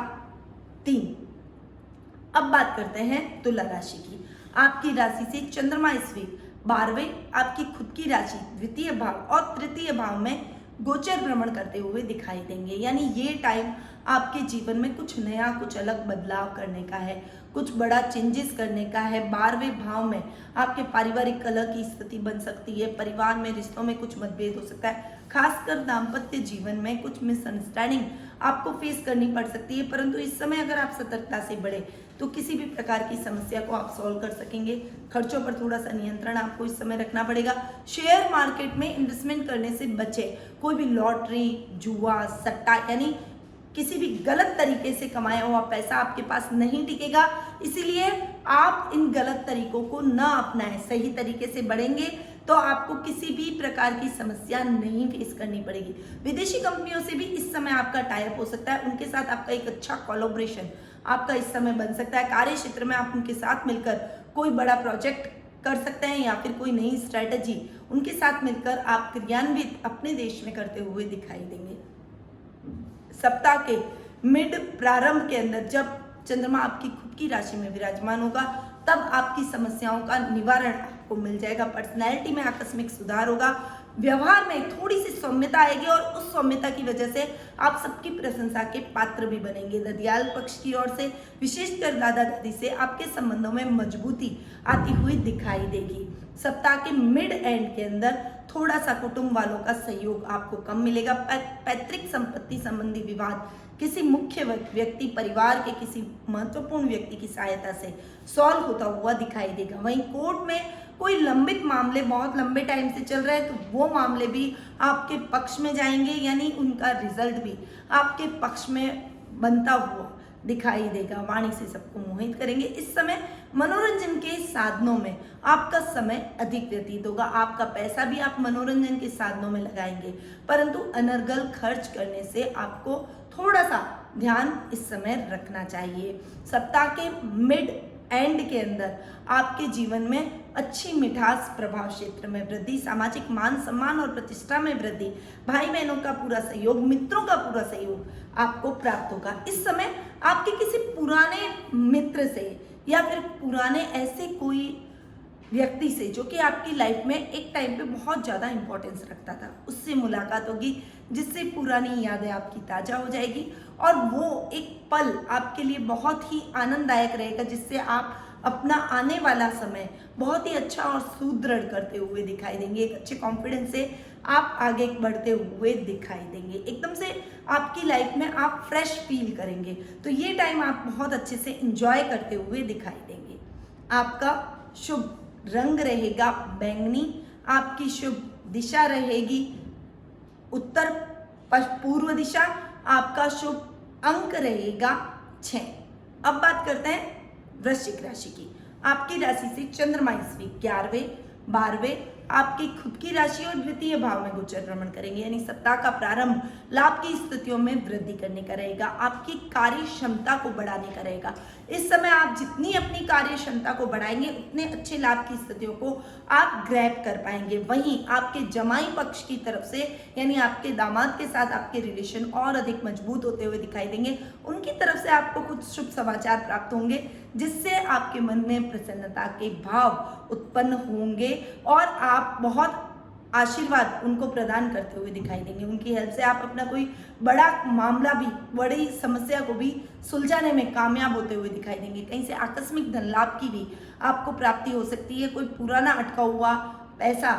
[SPEAKER 1] 3। अब बात करते हैं तुला राशि की। आपकी राशि से चंद्रमा इस वीक 12वें आपकी खुद की राशि द्वितीय भाव और तृतीय भाव में गोचर भ्रमण करते हुए दिखाई देंगे। यानी ये टाइम आपके जीवन में कुछ नया, कुछ अलग बदलाव करने का है, कुछ बड़ा चेंजेस करने का है। 12वें भाव में आपके पारिवारिक कलह की स्थिति बन सकती है, परिवार में रिश्तों में कुछ मतभेद हो सकता है, खासकर दाम्पत्य जीवन में कुछ मिसअंडरस्टैंडिंग आपको फेस करनी पड़ सकती है। परंतु इस समय अगर आप सतर्कता से बढ़े तो किसी भी प्रकार की समस्या को आप सॉल्व कर सकेंगे। खर्चों पर थोड़ा सा नियंत्रण आपको इस समय रखना पड़ेगा। शेयर मार्केट में इन्वेस्टमेंट करने से बचें। कोई भी लॉटरी, जुआ, सट्टा यानी किसी भी गलत तरीके से कमाया हुआ पैसा आपके पास नहीं टिकेगा, इसीलिए आप इन गलत तरीकों को न अपनाएं। सही तरीके से बढ़ेंगे तो आपको किसी भी प्रकार की समस्या नहीं फेस करनी पड़ेगी। विदेशी कंपनियों से भी इस समय आपका टाइप हो सकता है, उनके साथ आपका एक अच्छा कोलैबोरेशन आपका इस समय बन सकता है। कार्य क्षेत्र में आप उनके साथ मिलकर कोई बड़ा प्रोजेक्ट कर सकते हैं या फिर कोई नई स्ट्रैटेजी उनके साथ मिलकर आप क्रियान्वित अपने देश में करते हुए दिखाई देंगे। सप्ताह के मिड प्रारंभ के अंदर जब चंद्रमा आपकी खुद की राशि में विराजमान होगा तब आपकी समस्याओं का निवारण आपको मिल जाएगा। पर्सनैलिटी में आकस्मिक सुधार होगा, व्यवहार में थोड़ी सी सौम्यता आएगी और उस सौम्यता की वजह से आप सबकी प्रशंसा के पात्र भी बनेंगे। ददियाल पक्ष की ओर से विशेषकर दादा दादी से आपके संबंधों में मजबूती आती हुई दिखाई देगी। सप्ताह के मिड एंड के अंदर थोड़ा सा कुटुंब वालों का सहयोग आपको कम मिलेगा। पैतृक संपत्ति संबंधी विवाद किसी मुख्य व्यक्ति, परिवार के किसी महत्वपूर्ण व्यक्ति की सहायता से सॉल्व होता हुआ दिखाई देगा। वहीं कोर्ट में कोई लंबित मामले बहुत लंबे टाइम से चल रहे हैं तो वो मामले भी आपके पक्ष में जाएंगे, यानी उनका रिजल्ट भी आपके पक्ष में बनता हुआ दिखाई देगा। वाणी से सबको मोहित करेंगे। इस समय मनोरंजन के साधनों में आपका समय अधिक व्यतीत होगा। आपका पैसा भी आप मनोरंजन के साधनों में लगाएंगे, परंतु अनर्गल खर्च करने से आपको थोड़ा सा ध्यान इस समय रखना चाहिए। सप्ताह के मिड एंड के अंदर आपके जीवन में अच्छी मिठास, प्रभाव क्षेत्र में वृद्धि, सामाजिक मान सम्मान और प्रतिष्ठा में वृद्धि, भाई बहनों का पूरा सहयोग, मित्रों का पूरा सहयोग आपको प्राप्त होगा। इस समय आपके किसी पुराने मित्र से या फिर पुराने ऐसे कोई व्यक्ति से जो कि आपकी लाइफ में एक टाइम पे बहुत ज़्यादा इंपॉर्टेंस रखता था, उससे मुलाकात होगी, जिससे पुरानी यादें आपकी ताज़ा हो जाएगी और वो एक पल आपके लिए बहुत ही आनंददायक रहेगा, जिससे आप अपना आने वाला समय बहुत ही अच्छा और सुदृढ़ करते हुए दिखाई देंगे। एक अच्छे कॉन्फिडेंस से आप आगे बढ़ते हुए दिखाई देंगे। एकदम से आपकी लाइफ में आप फ्रेश फील करेंगे, तो ये टाइम आप बहुत अच्छे से इंजॉय करते हुए दिखाई देंगे। आपका शुभ रंग रहेगा बैंगनी, आपकी शुभ दिशा रहेगी उत्तर पूर्व दिशा, आपका शुभ अंक रहेगा 6। अब बात करते हैं वृश्चिक राशि की। आपकी राशि से चंद्रमा इस वीक 11वें 12वें आपकी खुद की राशि और द्वितीय भाव में गोचर भ्रमण करेंगे, यानी सप्ताह का प्रारंभ लाभ की स्थितियों में वृद्धि करने का रहेगा। आपकी कार्य क्षमता को बढ़ाने का रहेगा। इस समय आप जितनी अपनी कार्य क्षमता को बढ़ाएंगे उतने अच्छे लाभ की स्थितियों को आप ग्रैब कर पाएंगे। वहीं आपके जमाई पक्ष की तरफ से, यानी आपके दामाद के साथ आपके रिलेशन और अधिक मजबूत होते हुए दिखाई देंगे। उनकी तरफ से आपको कुछ शुभ समाचार प्राप्त होंगे, जिससे आपके मन में प्रसन्नता के भाव उत्पन्न होंगे और आप बहुत आशीर्वाद उनको प्रदान करते हुए दिखाई देंगे। उनकी हेल्प से आप अपना कोई बड़ा मामला भी, बड़ी समस्या को भी सुलझाने में कामयाब होते हुए दिखाई देंगे। कहीं से आकस्मिक धन लाभ की भी आपको प्राप्ति हो सकती है। कोई पुराना अटका हुआ पैसा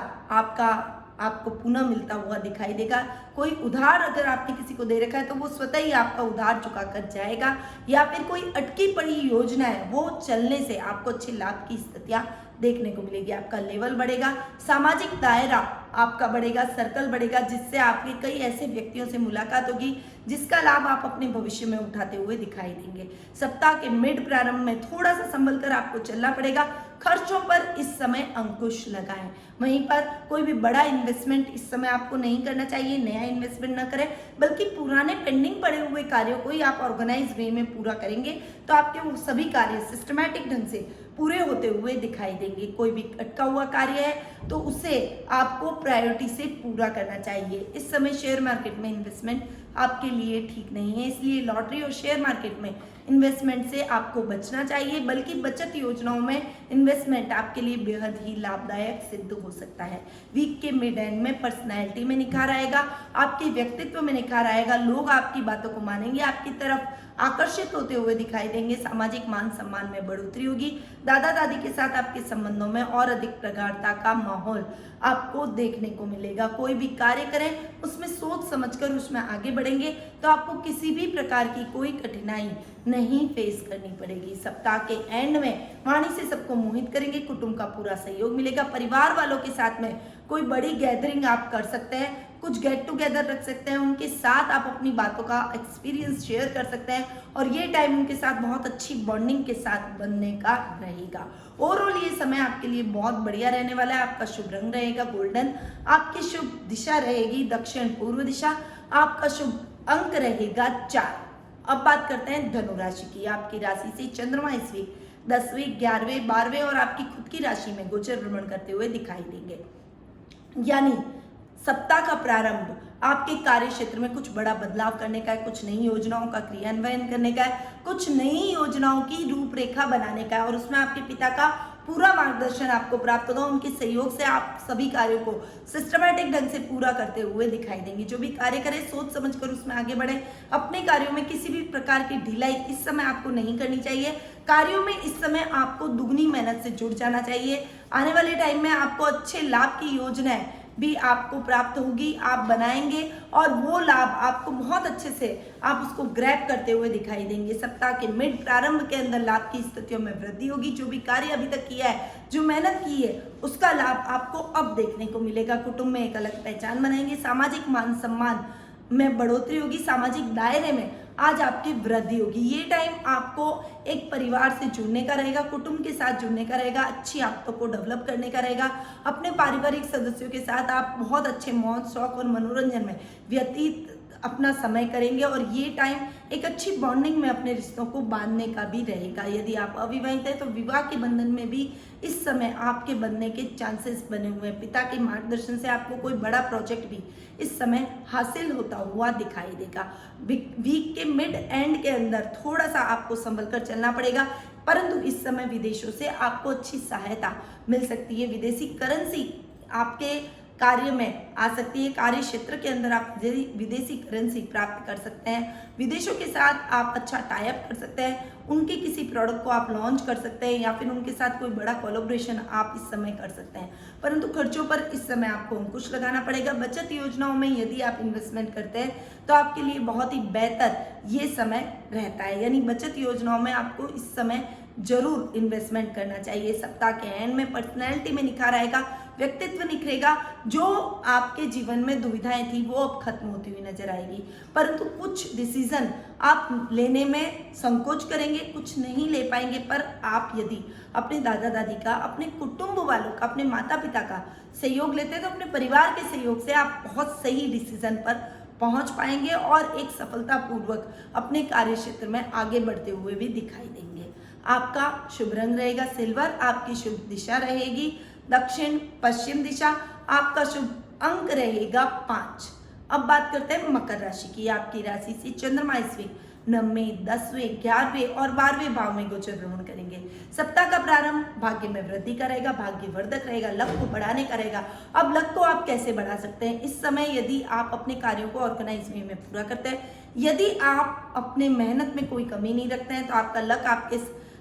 [SPEAKER 1] आपको पुनः मिलता हुआ दिखाई देगा। कोई उधार अगर आपने किसी को दे रखा है तो वो स्वतः ही आपका उधार चुका कर जाएगा, या फिर कोई अटकी पड़ी योजना है वो चलने से आपको अच्छे लाभ की स्थितियां देखने को मिलेगी। आपका लेवल बढ़ेगा, सामाजिक दायरा आपका बढ़ेगा, सर्कल बढ़ेगा, जिससे आपके कई ऐसे व्यक्तियों से मुलाकात होगी जिसका लाभ आप अपने भविष्य में उठाते हुए दिखाई देंगे। सप्ताह के मिड प्रारंभ में थोड़ा सा संभल कर आपको चलना पड़ेगा। खर्चों पर इस समय अंकुश लगाएं। वहीं पर कोई भी बड़ा इन्वेस्टमेंट इस समय आपको नहीं करना चाहिए। नया इन्वेस्टमेंट न करें, बल्कि पुराने पेंडिंग पड़े हुए कार्यों को ही आप ऑर्गेनाइज वे में पूरा करेंगे तो आपके वो सभी कार्य सिस्टमैटिक ढंग से पूरे होते हुए दिखाई देंगे। कोई भी अटका हुआ कार्य है तो उसे आपको प्रायोरिटी से पूरा करना चाहिए। इस समय शेयर मार्केट में इन्वेस्टमेंट आपके लिए ठीक नहीं है, इसलिए लॉटरी और शेयर मार्केट में इन्वेस्टमेंट से आपको बचना चाहिए, बल्कि बचत योजनाओं में इन्वेस्टमेंट आपके लिए बेहद ही लाभदायक सिद्ध हो सकता है। वीक के मिड एंड में पर्सनैलिटी में निखार आएगा, आपके व्यक्तित्व में निखार आएगा, लोग आपकी बातों को मानेंगे, आपकी तरफ आकर्षित होते हुए दिखाई देंगे। सामाजिक मान सम्मान में बढ़ोतरी होगी। दादा दादी के साथ आपके संबंधों में और अधिक प्रगाढ़ता का माहौल आपको देखने को मिलेगा। कोई भी कार्य करें उसमें सोच समझकर उसमें आगे बढ़ेंगे तो आपको किसी भी प्रकार की कोई कठिनाई नहीं फेस करनी पड़ेगी। सप्ताह के एंड में वाणी से सबको मोहित करेंगे, कुटुंब का पूरा सहयोग मिलेगा। परिवार वालों के साथ में कोई बड़ी गैदरिंग आप कर सकते हैं, कुछ गेट टुगेदर रख सकते हैं, उनके साथ आप अपनी बातों का एक्सपीरियंस शेयर कर सकते हैं और ये टाइम उनके साथ बहुत अच्छी बॉन्डिंग के साथ बनने का रहेगा। ओवरऑल ये समय आपके लिए बहुत बढ़िया रहने वाला है। आपका शुभ रंग रहेगा गोल्डन, आपकी शुभ दिशा रहेगी दक्षिण पूर्व दिशा, आपका शुभ अंक रहेगा 4। अब बात करते हैं धनु राशि की। आपकी राशि से चंद्रमा इस वीक 10वें 11वें 12वें और आपकी खुद की राशि में गोचर भ्रमण करते हुए दिखाई देंगे, यानी सप्ताह का प्रारंभ आपके कार्य क्षेत्र में कुछ बड़ा बदलाव करने का है, कुछ नई योजनाओं का क्रियान्वयन करने का है, कुछ नई योजनाओं की रूपरेखा बनाने का है और उसमें आपके पिता का पूरा मार्गदर्शन आपको प्राप्त होगा। उनके सहयोग से आप सभी कार्यों को सिस्टमैटिक ढंग से पूरा करते हुए दिखाई देंगे। जो भी कार्य करें सोच समझकर उसमें आगे बढ़े। अपने कार्यों में किसी भी प्रकार की ढिलाई इस समय आपको नहीं करनी चाहिए। कार्यों में इस समय आपको दुगनी मेहनत से जुट जाना चाहिए। आने वाले टाइम में आपको अच्छे लाभ की योजनाएं भी आपको प्राप्त होगी, आप बनाएंगे और वो लाभ आपको बहुत अच्छे से आप उसको ग्रैब करते हुए दिखाई देंगे। सप्ताह के मिड प्रारंभ के अंदर लाभ की स्थितियों में वृद्धि होगी। जो भी कार्य अभी तक किया है, जो मेहनत की है, उसका लाभ आपको अब देखने को मिलेगा। कुटुंब में एक अलग पहचान बनाएंगे। सामाजिक मान सम्मान में बढ़ोतरी होगी। सामाजिक दायरे में आज आपकी वृद्धि होगी। ये टाइम आपको एक परिवार से जुड़ने का रहेगा, कुटुंब के साथ जुड़ने का रहेगा, अच्छी आदतों को डेवलप करने का रहेगा। अपने पारिवारिक सदस्यों के साथ आप बहुत अच्छे मौज शौक और मनोरंजन में व्यतीत अपना समय करेंगे और ये टाइम एक अच्छी बॉन्डिंग में अपने रिश्तों को बांधने का भी रहेगा। यदि आप अविवाहित हैं तो विवाह के बंधन में भी इस समय आपके बनने के चांसेस बने हुए हैं। पिता के मार्गदर्शन से आपको कोई बड़ा प्रोजेक्ट भी इस समय हासिल होता हुआ दिखाई देगा। वीक के मिड एंड के अंदर थोड़ा सा आपको संभल कर चलना पड़ेगा, परंतु इस समय विदेशों से आपको अच्छी सहायता मिल सकती है। विदेशी करेंसी आपके कार्य में आ सकती है। कार्य क्षेत्र के अंदर आप विदेशी करेंसी प्राप्त कर सकते हैं। विदेशों के साथ आप अच्छा टाई अप कर सकते हैं। उनके किसी प्रोडक्ट को आप लॉन्च कर सकते हैं या फिर उनके साथ कोई बड़ा कोलैबोरेशन आप इस समय कर सकते हैं। परंतु खर्चों पर इस समय आपको अंकुश लगाना पड़ेगा। बचत योजनाओं में यदि आप इन्वेस्टमेंट करते हैं तो आपके लिए बहुत ही बेहतर ये समय रहता है। यानी बचत योजनाओं में आपको इस समय जरूर इन्वेस्टमेंट करना चाहिए। सप्ताह के एंड में पर्सनैलिटी में निखार आएगा, व्यक्तित्व निखरेगा। जो आपके जीवन में दुविधाएं थी वो अब खत्म होती हुई नजर आएगी। परंतु कुछ डिसीजन आप लेने में संकोच करेंगे, कुछ नहीं ले पाएंगे। पर आप यदि अपने दादा दादी का, अपने कुटुंब वालों का, अपने माता पिता का सहयोग लेते हैं तो अपने परिवार के सहयोग से आप बहुत सही डिसीजन पर पहुंच पाएंगे और एक सफलतापूर्वक अपने कार्य क्षेत्र में आगे बढ़ते हुए भी दिखाई देंगे। आपका शुभ रंग रहेगा सिल्वर। आपकी शुभ दिशा रहेगी दक्षिण पश्चिम दिशा। आपका शुभ अंक रहेगा 5। अब बात करते हैं मकर राशि की। आपकी राशि से चंद्रमा इस वीक 9वें, 10वें, 11वें और 12वें भाव में गोचर भ्रमण करेंगे। सप्ताह का प्रारंभ भाग्य में वृद्धि का रहेगा, भाग्यवर्धक रहेगा, लक को बढ़ाने का रहेगा। अब लक को आप कैसे बढ़ा सकते हैं इस समय? यदि आप अपने कार्यों को ऑर्गेनाइज वे में पूरा करते हैं, यदि आप अपने मेहनत में कोई कमी नहीं रखते हैं तो आपका लक आपके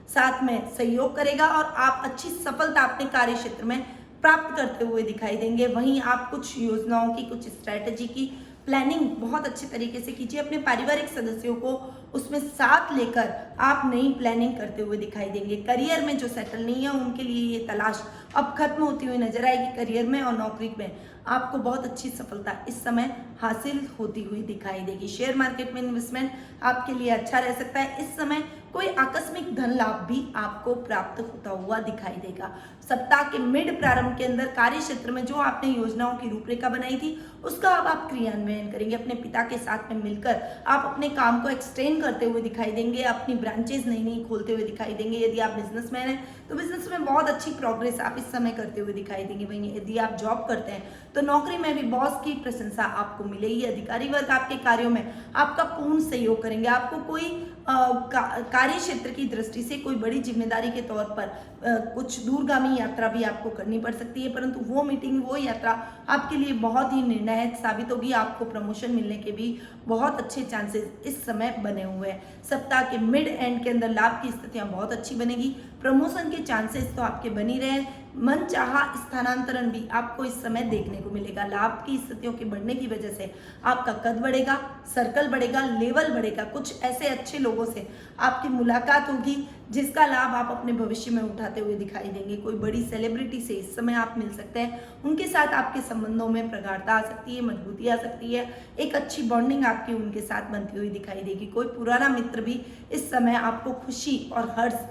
[SPEAKER 1] साथ में सहयोग करेगा और आप अच्छी सफलता अपने कार्य क्षेत्र में प्राप्त करते हुए दिखाई देंगे। वहीं आप कुछ योजनाओं की, कुछ स्ट्रैटेजी की प्लानिंग बहुत अच्छे तरीके से कीजिए। अपने पारिवारिक सदस्यों को उसमें साथ लेकर आप नई प्लानिंग करते हुए दिखाई देंगे। करियर में जो सेटल नहीं है उनके लिए ये तलाश अब खत्म होती हुई नजर आएगी। करियर में और नौकरी में आपको बहुत अच्छी सफलता इस समय हासिल होती हुई दिखाई देगी। शेयर मार्केट में इन्वेस्टमेंट आपके लिए अच्छा रह सकता है। इस समय कोई आकस्मिक धन लाभ भी आपको प्राप्त होता हुआ दिखाई देगा। सप्ताह के मिड प्रारंभ के अंदर कार्य क्षेत्र में जो आपने योजनाओं की रूपरेखा बनाई थी उसका अब आप क्रियान्वयन करेंगे। अपने पिता के साथ में मिलकर आप अपने काम को एक्सटेंड करते हुए दिखाई देंगे। अपनी ब्रांचेस नई नई खोलते हुए दिखाई देंगे। यदि आप बिजनेसमैन हैं तो बिजनेस में बहुत अच्छी प्रोग्रेस आप इस समय करते हुए दिखाई देंगे। वहीं यदि आप जॉब करते हैं तो नौकरी में भी बॉस की प्रशंसा आपको मिलेगी। अधिकारी वर्ग आपके कार्यों में आपका पूर्ण सहयोग करेंगे। आपको कोई कार्य क्षेत्र की दृष्टि से कोई बड़ी जिम्मेदारी के तौर पर कुछ दूरगामी यात्रा भी आपको करनी पड़ सकती है, परंतु वो मीटिंग, वो यात्रा आपके लिए बहुत ही निर्णायक साबित होगी। आपको प्रमोशन मिलने के भी बहुत अच्छे चांसेस इस समय बने हुए हैं। सप्ताह के मिड एंड के अंदर लाभ की स्थितियां बहुत अच्छी बनेगी। प्रमोशन के चांसेस तो आपके बनी रहे। मन चाहा स्थानांतरण भी आपको इस समय देखने को मिलेगा। लाभ की स्थितियों के बढ़ने की वजह से आपका कद बढ़ेगा, सर्कल बढ़ेगा, लेवल बढ़ेगा। कुछ ऐसे अच्छे लोगों से आपकी मुलाकात होगी जिसका लाभ आप अपने भविष्य में उठाते हुए दिखाई देंगे। कोई बड़ी सेलिब्रिटी से इस समय आप मिल सकते हैं। उनके साथ आपके संबंधों में प्रगाढ़ता आ सकती है, मजबूती आ सकती है। एक अच्छी बॉन्डिंग आपकी उनके साथ बनती हुई दिखाई देगी। कोई पुराना मित्र भी इस समय आपको खुशी और हर्ष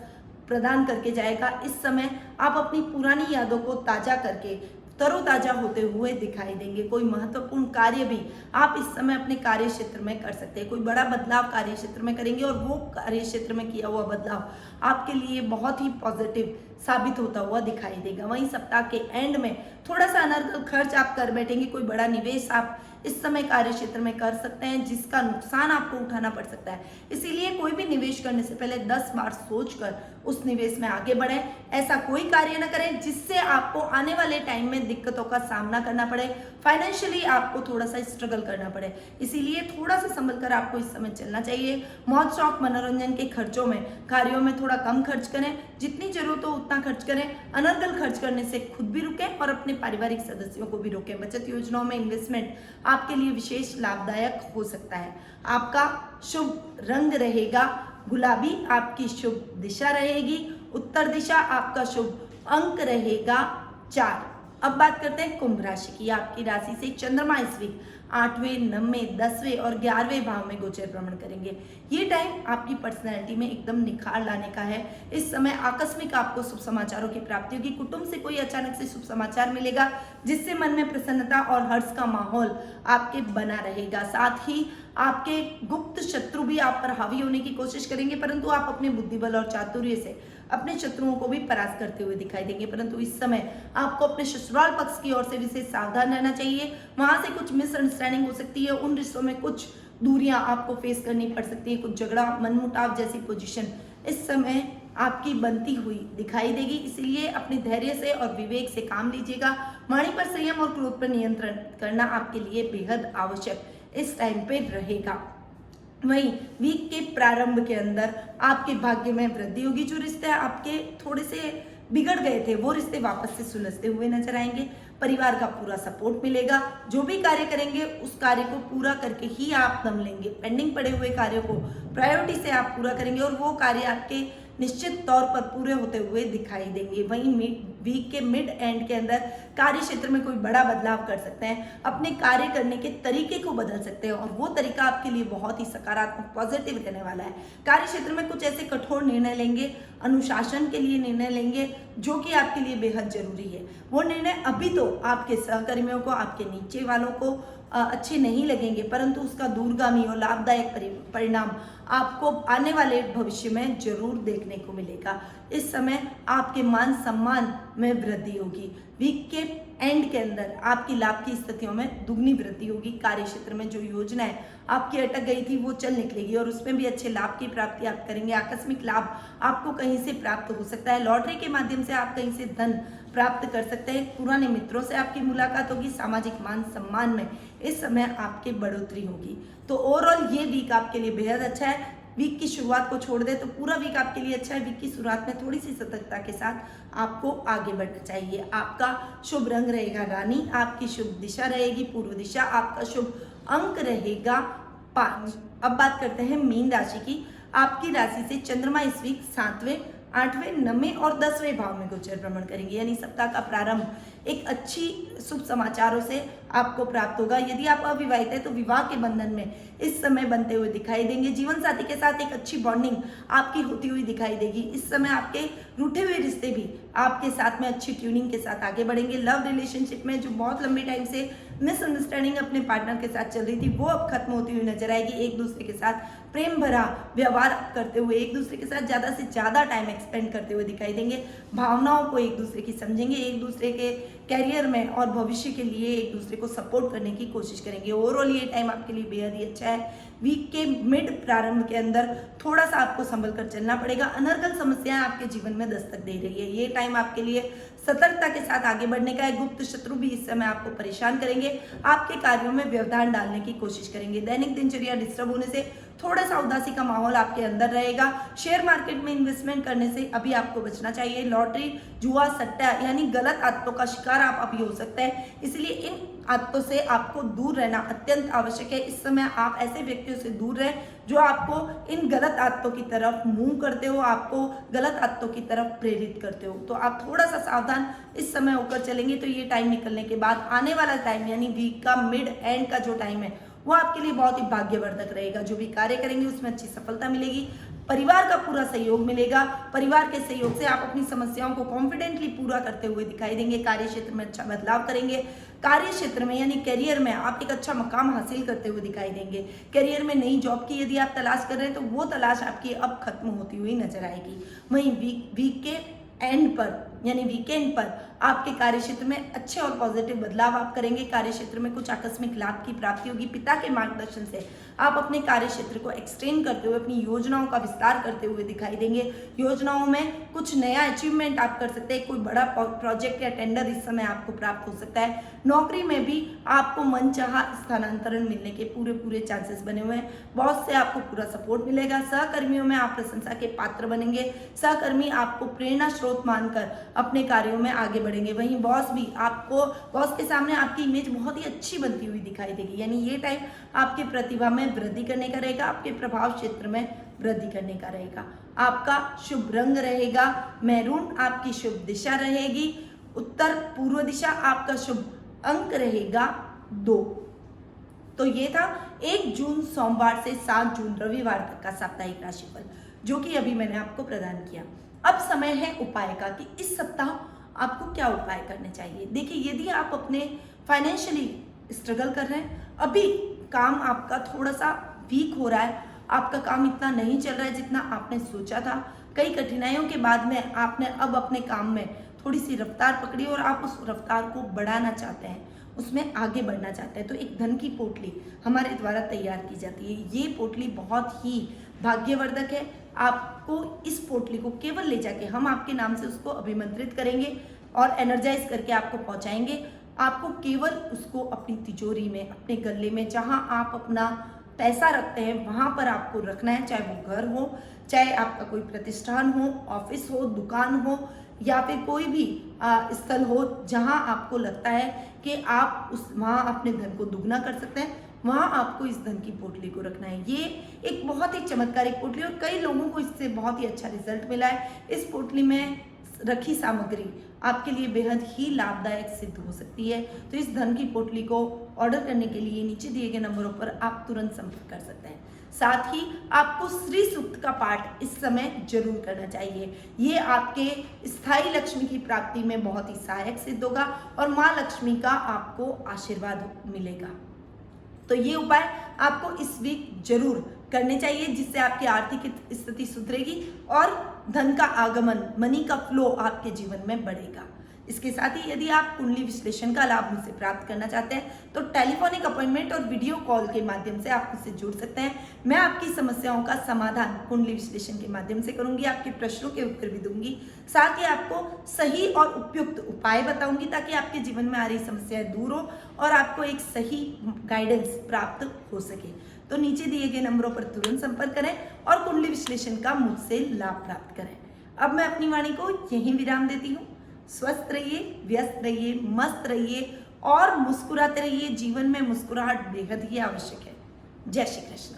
[SPEAKER 1] प्रदान करके जाएगा। इस समय आप अपनी पुरानी यादों को ताजा करके तरोताजा होते हुए दिखाई देंगे। कोई महत्वपूर्ण कार्य भी आप इस समय अपने कार्य क्षेत्र में कर सकते हैं। कोई बड़ा बदलाव कार्य क्षेत्र में करेंगे और वो कार्य क्षेत्र में किया हुआ बदलाव आपके लिए बहुत ही पॉजिटिव साबित होता हुआ दिखाई देगा। वहीं सप्ताह के एंड में थोड़ा सा अनर्गल खर्च आप कर बैठेंगे। कोई बड़ा निवेश आप इस समय कार्य क्षेत्र में कर सकते हैं, जिसका नुकसान आपको उठाना पड़ सकता है। इसीलिए कोई भी निवेश करने से पहले 10 बार सोचकर उस निवेश में आगे बढ़ें। ऐसा कोई कार्य न करें जिससे आपको आने वाले टाइम में दिक्कतों का सामना करना पड़े, फाइनेंशियली आपको थोड़ा सा स्ट्रगल करना पड़े। इसीलिए थोड़ा सा संभल कर आपको इस समय चलना चाहिए। मौज शौक मनोरंजन के खर्चों में, कार्यों में थोड़ा कम खर्च करें, जितनी जरूरत हो उतना खर्च करें। अनर्गल खर्च करने से खुद भी रुकें और अपने पारिवारिक सदस्यों को भी रोकें। बचत योजनाओं में इन्वेस्टमेंट आपके लिए विशेष लाभदायक हो सकता है। आपका शुभ रंग रहेगा गुलाबी, आपकी शुभ दिशा रहेगी उत्तर दिशा, आपका शुभ अंक रहेगा 4। अब बात करते हैं कुंभ राशि की। आपकी राशि से चंद्रमा इस वीक 8वें, 9वें, 10वें और 11वें भाव में गोचर भ्रमण करेंगे। ये टाइम आपकी पर्सनैलिटी में एकदम निखार लाने का है। इस समय आकस्मिक आपको शुभ समाचारों की प्राप्ति होगी। कुटुंब से कोई अचानक से शुभ समाचार मिलेगा, जिससे मन में प्रसन्नता और हर्ष का माहौल आपके बना रहेगा। साथ ही आपके गुप्त शत्रु भी आप पर हावी होने की कोशिश करेंगे, परंतु आप अपने बुद्धिबल और चातुर्य से अपने शत्रुओं को भी परास्त करते हुए दिखाई देंगे। परंतु इस समय आपको अपने ससुराल पक्ष की ओर से विशेष सावधान रहना चाहिए। वहां से कुछ मिसअंडरस्टैंडिंग हो सकती है, उन रिश्तों में कुछ दूरियां आपको फेस करनी पड़ सकती है, कुछ झगड़ा, मनमुटाव जैसी पोजीशन इस समय आपकी बनती हुई दिखाई देगी। इसलिए अपने धैर्य से और विवेक से काम लीजिएगा। वाणी पर संयम और क्रोध पर नियंत्रण करना आपके लिए बेहद आवश्यक इस टाइम पे रहेगा। वहीं वीक के प्रारंभ के अंदर आपके भाग्य में वृद्धि होगी। जो रिश्ते आपके थोड़े से बिगड़ गए थे, वो रिश्ते वापस से सुलझते हुए नजर आएंगे। परिवार का पूरा सपोर्ट मिलेगा। जो भी कार्य करेंगे उस कार्य को पूरा करके ही आप दम लेंगे। पेंडिंग पड़े हुए कार्यों को प्रायोरिटी से आप पूरा करेंगे और वो कार्य आपके निश्चित तौर पर पूरे होते हुए दिखाई देंगे। वहीं वीक के मिड एंड के अंदर कार्य क्षेत्र में कोई बड़ा बदलाव कर सकते हैं, अपने कार्य करने के तरीके को बदल सकते हैं और वो तरीका आपके लिए बहुत ही सकारात्मक पॉजिटिव रहने वाला है। कार्य क्षेत्र में कुछ ऐसे कठोर निर्णय लेंगे, अनुशासन के लिए निर्णय लेंगे, जो कि आपके लिए बेहद जरूरी है। वो निर्णय अभी तो आपके सहकर्मियों को, आपके नीचे वालों को अच्छे नहीं लगेंगे, परंतु उसका दूरगामी और लाभदायक परिणाम आपको आने वाले भविष्य में जरूर देखने को मिलेगा। इस समय आपके मान सम्मान में वृद्धि होगी। वीक के एंड के अंदर आपकी लाभ की स्थितियों में दुगनी वृद्धि होगी। कार्य क्षेत्र में जो योजनाएं आपकी अटक गई थी वो चल निकलेगी और उसमें भी अच्छे लाभ की प्राप्ति आप करेंगे। आकस्मिक लाभ आपको कहीं से प्राप्त हो सकता है। लॉटरी के माध्यम से आप कहीं से धन प्राप्त कर सकते हैं। पुराने मित्रों से आपकी मुलाकात होगी। सामाजिक मान सम्मान में इस समय आपकी बढ़ोतरी होगी। तो ओवरऑल ये वीक आपके लिए बेहद अच्छा है। वीक की शुरुआत को छोड़ दे तो पूरा वीक आपके लिए अच्छा है। वीक की शुरुआत में थोड़ी सी सतर्कता के साथ आपको आगे बढ़ना चाहिए। आपका शुभ रंग रहेगा रानी, आपकी शुभ दिशा रहेगी पूर्व दिशा, आपका शुभ अंक रहेगा 5। अब बात करते हैं मीन राशि की। आपकी राशि से चंद्रमा इस वीक 7वें, 8वें, 9वें और 10वें भाव में गोचर भ्रमण करेंगे। यानी सप्ताह का प्रारंभ एक अच्छी शुभ समाचारों से आपको प्राप्त होगा। यदि आप अविवाहित है तो विवाह के बंधन में इस समय बनते हुए दिखाई देंगे। जीवन साथी के साथ एक अच्छी बॉन्डिंग आपकी होती हुई दिखाई देगी। इस समय आपके रूठे हुए रिश्ते भी आपके साथ में अच्छी ट्यूनिंग के साथ आगे बढ़ेंगे। लव रिलेशनशिप में जो बहुत लंबे टाइम से मिसअंडरस्टैंडिंग अपने पार्टनर के साथ चल रही थी वो अब खत्म होती हुई नजर आएगी। एक दूसरे के साथ प्रेम भरा व्यवहार करते हुए, एक दूसरे के साथ ज्यादा से ज्यादा टाइम एक्सपेंड करते हुए दिखाई देंगे। भावनाओं को एक दूसरे की समझेंगे, एक दूसरे के कैरियर में और भविष्य के लिए एक दूसरे को सपोर्ट करने की कोशिश करेंगे। ओवरऑल ये टाइम आपके लिए बेहद ही अच्छा है। वीक के मिड प्रारंभ के अंदर थोड़ा सा आपको संभल कर चलना पड़ेगा। अनर्गल समस्याएं आपके जीवन में दस्तक दे रही है। ये टाइम आपके लिए सतर्कता के साथ आगे बढ़ने का है। गुप्त शत्रु भी इस समय आपको परेशान करेंगे, आपके कार्यों में व्यवधान डालने की कोशिश करेंगे। दैनिक दिनचर्या डिस्टर्ब होने से थोड़ा सा उदासी का माहौल आपके अंदर रहेगा। शेयर मार्केट में इन्वेस्टमेंट करने से अभी आपको बचना चाहिए। लॉटरी, जुआ, सट्टा यानी गलत आदतों का शिकार आप अभी हो सकते हैं, इसलिए इन आदतों से आपको दूर रहना अत्यंत आवश्यक है। इस समय आप ऐसे व्यक्तियों से दूर रहें जो आपको इन गलत आदतों की तरफ मूव करते हो, आपको गलत आदतों की तरफ प्रेरित करते हो। तो आप थोड़ा सा सावधान इस समय होकर चलेंगे तो ये टाइम निकलने के बाद आने वाला टाइम यानी वीक का मिड एंड का जो टाइम है वो आपके लिए बहुत ही भाग्यवर्धक रहेगा। जो भी कार्य करेंगे उसमें अच्छी सफलता मिलेगी। परिवार का पूरा सहयोग मिलेगा। परिवार के सहयोग से आप अपनी समस्याओं को कॉन्फिडेंटली पूरा करते हुए दिखाई देंगे। कार्य क्षेत्र में अच्छा बदलाव करेंगे। कार्य क्षेत्र में यानी करियर में आप एक अच्छा मकाम हासिल करते हुए दिखाई देंगे। करियर में नई जॉब की यदि आप तलाश कर रहे हैं तो वो तलाश आपकी अब खत्म होती हुई नजर आएगी। वहीं वीक के एंड पर यानी वीकेंड पर आपके कार्य क्षेत्र में अच्छे और पॉजिटिव बदलाव आप करेंगे। कार्य क्षेत्र में कुछ आकस्मिक लाभ की प्राप्ति होगी। पिता के मार्गदर्शन से आप अपने कार्य क्षेत्र को एक्सटेंड करते हुए अपनी योजनाओं का विस्तार करते हुए दिखाई देंगे। योजनाओं में कुछ नया अचीवमेंट आप कर सकते हैं। कोई बड़ा प्रोजेक्ट या टेंडर इस समय आपको प्राप्त हो सकता है। नौकरी में भी आपको मनचाहा स्थानांतरण मिलने के पूरे चांसेस बने हुए हैं। बॉस से आपको पूरा सपोर्ट मिलेगा। सहकर्मियों में आप प्रशंसा के पात्र बनेंगे। सहकर्मी आपको प्रेरणा स्रोत मानकर अपने कार्यों में आगे बढ़ेंगे। वहीं बॉस के सामने आपकी इमेज बहुत ही अच्छी बनती हुई दिखाई देगी। यानी ये टाइम आपकी प्रतिभा में वृद्धि करने का रहेगा, आपके प्रभाव क्षेत्र में वृद्धि करने का रहेगा। आपका शुभ रंग रहेगा मैरून, आपकी शुभ दिशा रहेगी उत्तर पूर्व दिशा, आपका शुभ अंक रहेगा 2। तो ये था 1 जून सोमवार से 7 जून रविवार तक का साप्ताहिक राशिफल, जो कि अभी मैंने आपको प्रदान किया। अब समय है उपाय का कि इस सप्ताह आपको क्या उपाय करने चाहिए। देखिए, यदि आप अपने फाइनेंशियली स्ट्रगल कर रहे हैं, अभी काम आपका थोड़ा सा वीक हो रहा है, आपका काम इतना नहीं चल रहा है जितना आपने सोचा था, कई कठिनाइयों के बाद में आपने अब अपने काम में थोड़ी सी रफ्तार पकड़ी और आप उस रफ्तार को बढ़ाना चाहते हैं, उसमें आगे बढ़ना चाहते हैं, तो एक धन की पोटली हमारे द्वारा तैयार की जाती है। ये पोटली बहुत ही भाग्यवर्धक है। आपको इस पोटली को केवल ले जाके हम आपके नाम से उसको अभिमंत्रित करेंगे और एनर्जाइज करके आपको पहुंचाएंगे। आपको केवल उसको अपनी तिजोरी में, अपने गले में, जहां आप अपना पैसा रखते हैं वहां पर आपको रखना है। चाहे वो घर हो, चाहे आपका कोई प्रतिष्ठान हो, ऑफिस हो, दुकान हो, या फिर कोई भी स्थल हो जहां आपको लगता है कि आप वहां अपने धन को दुगना कर सकते हैं, वहां आपको इस धन की पोटली को रखना है। ये एक बहुत ही चमत्कारिक पोटली और कई लोगों को इससे बहुत ही अच्छा रिजल्ट मिला है। इस पोटली में रखी सामग्री आपके लिए बेहद ही लाभदायक सिद्ध हो सकती है। तो इस धन की पोटली को ऑर्डर करने के लिए नीचे दिए गए नंबरों पर आप तुरंत संपर्क कर सकते हैं। साथ ही आपको श्री सूक्त का पाठ इस समय जरूर करना चाहिए। ये आपके स्थायी लक्ष्मी की प्राप्ति में बहुत ही सहायक सिद्ध होगा और माँ लक्ष्मी का आपको आशीर्वाद मिलेगा। तो ये उपाय आपको इस वीक जरूर करने चाहिए, जिससे आपकी आर्थिक स्थिति सुधरेगी और धन का आगमन, मनी का फ्लो आपके जीवन में बढ़ेगा। इसके साथ ही यदि आप कुंडली विश्लेषण का लाभ मुझसे प्राप्त करना चाहते हैं तो टेलीफोनिक अपॉइंटमेंट और वीडियो कॉल के माध्यम से आप मुझसे जुड़ सकते हैं। मैं आपकी समस्याओं का समाधान कुंडली विश्लेषण के माध्यम से करूंगी, आपके प्रश्नों के उत्तर भी दूंगी, साथ ही आपको सही और उपयुक्त उपाय बताऊंगी ताकि आपके जीवन में आ रही समस्याएं दूर हो और आपको एक सही गाइडेंस प्राप्त हो सके। तो नीचे दिए गए नंबरों पर तुरंत संपर्क करें और कुंडली विश्लेषण का मुझसे लाभ प्राप्त करें। अब मैं अपनी वाणी को यहीं विराम देती हूँ। स्वस्थ रहिए, व्यस्त रहिए, मस्त रहिए और मुस्कुराते रहिए। जीवन में मुस्कुराहट बेहद ही आवश्यक है। जय श्री कृष्ण।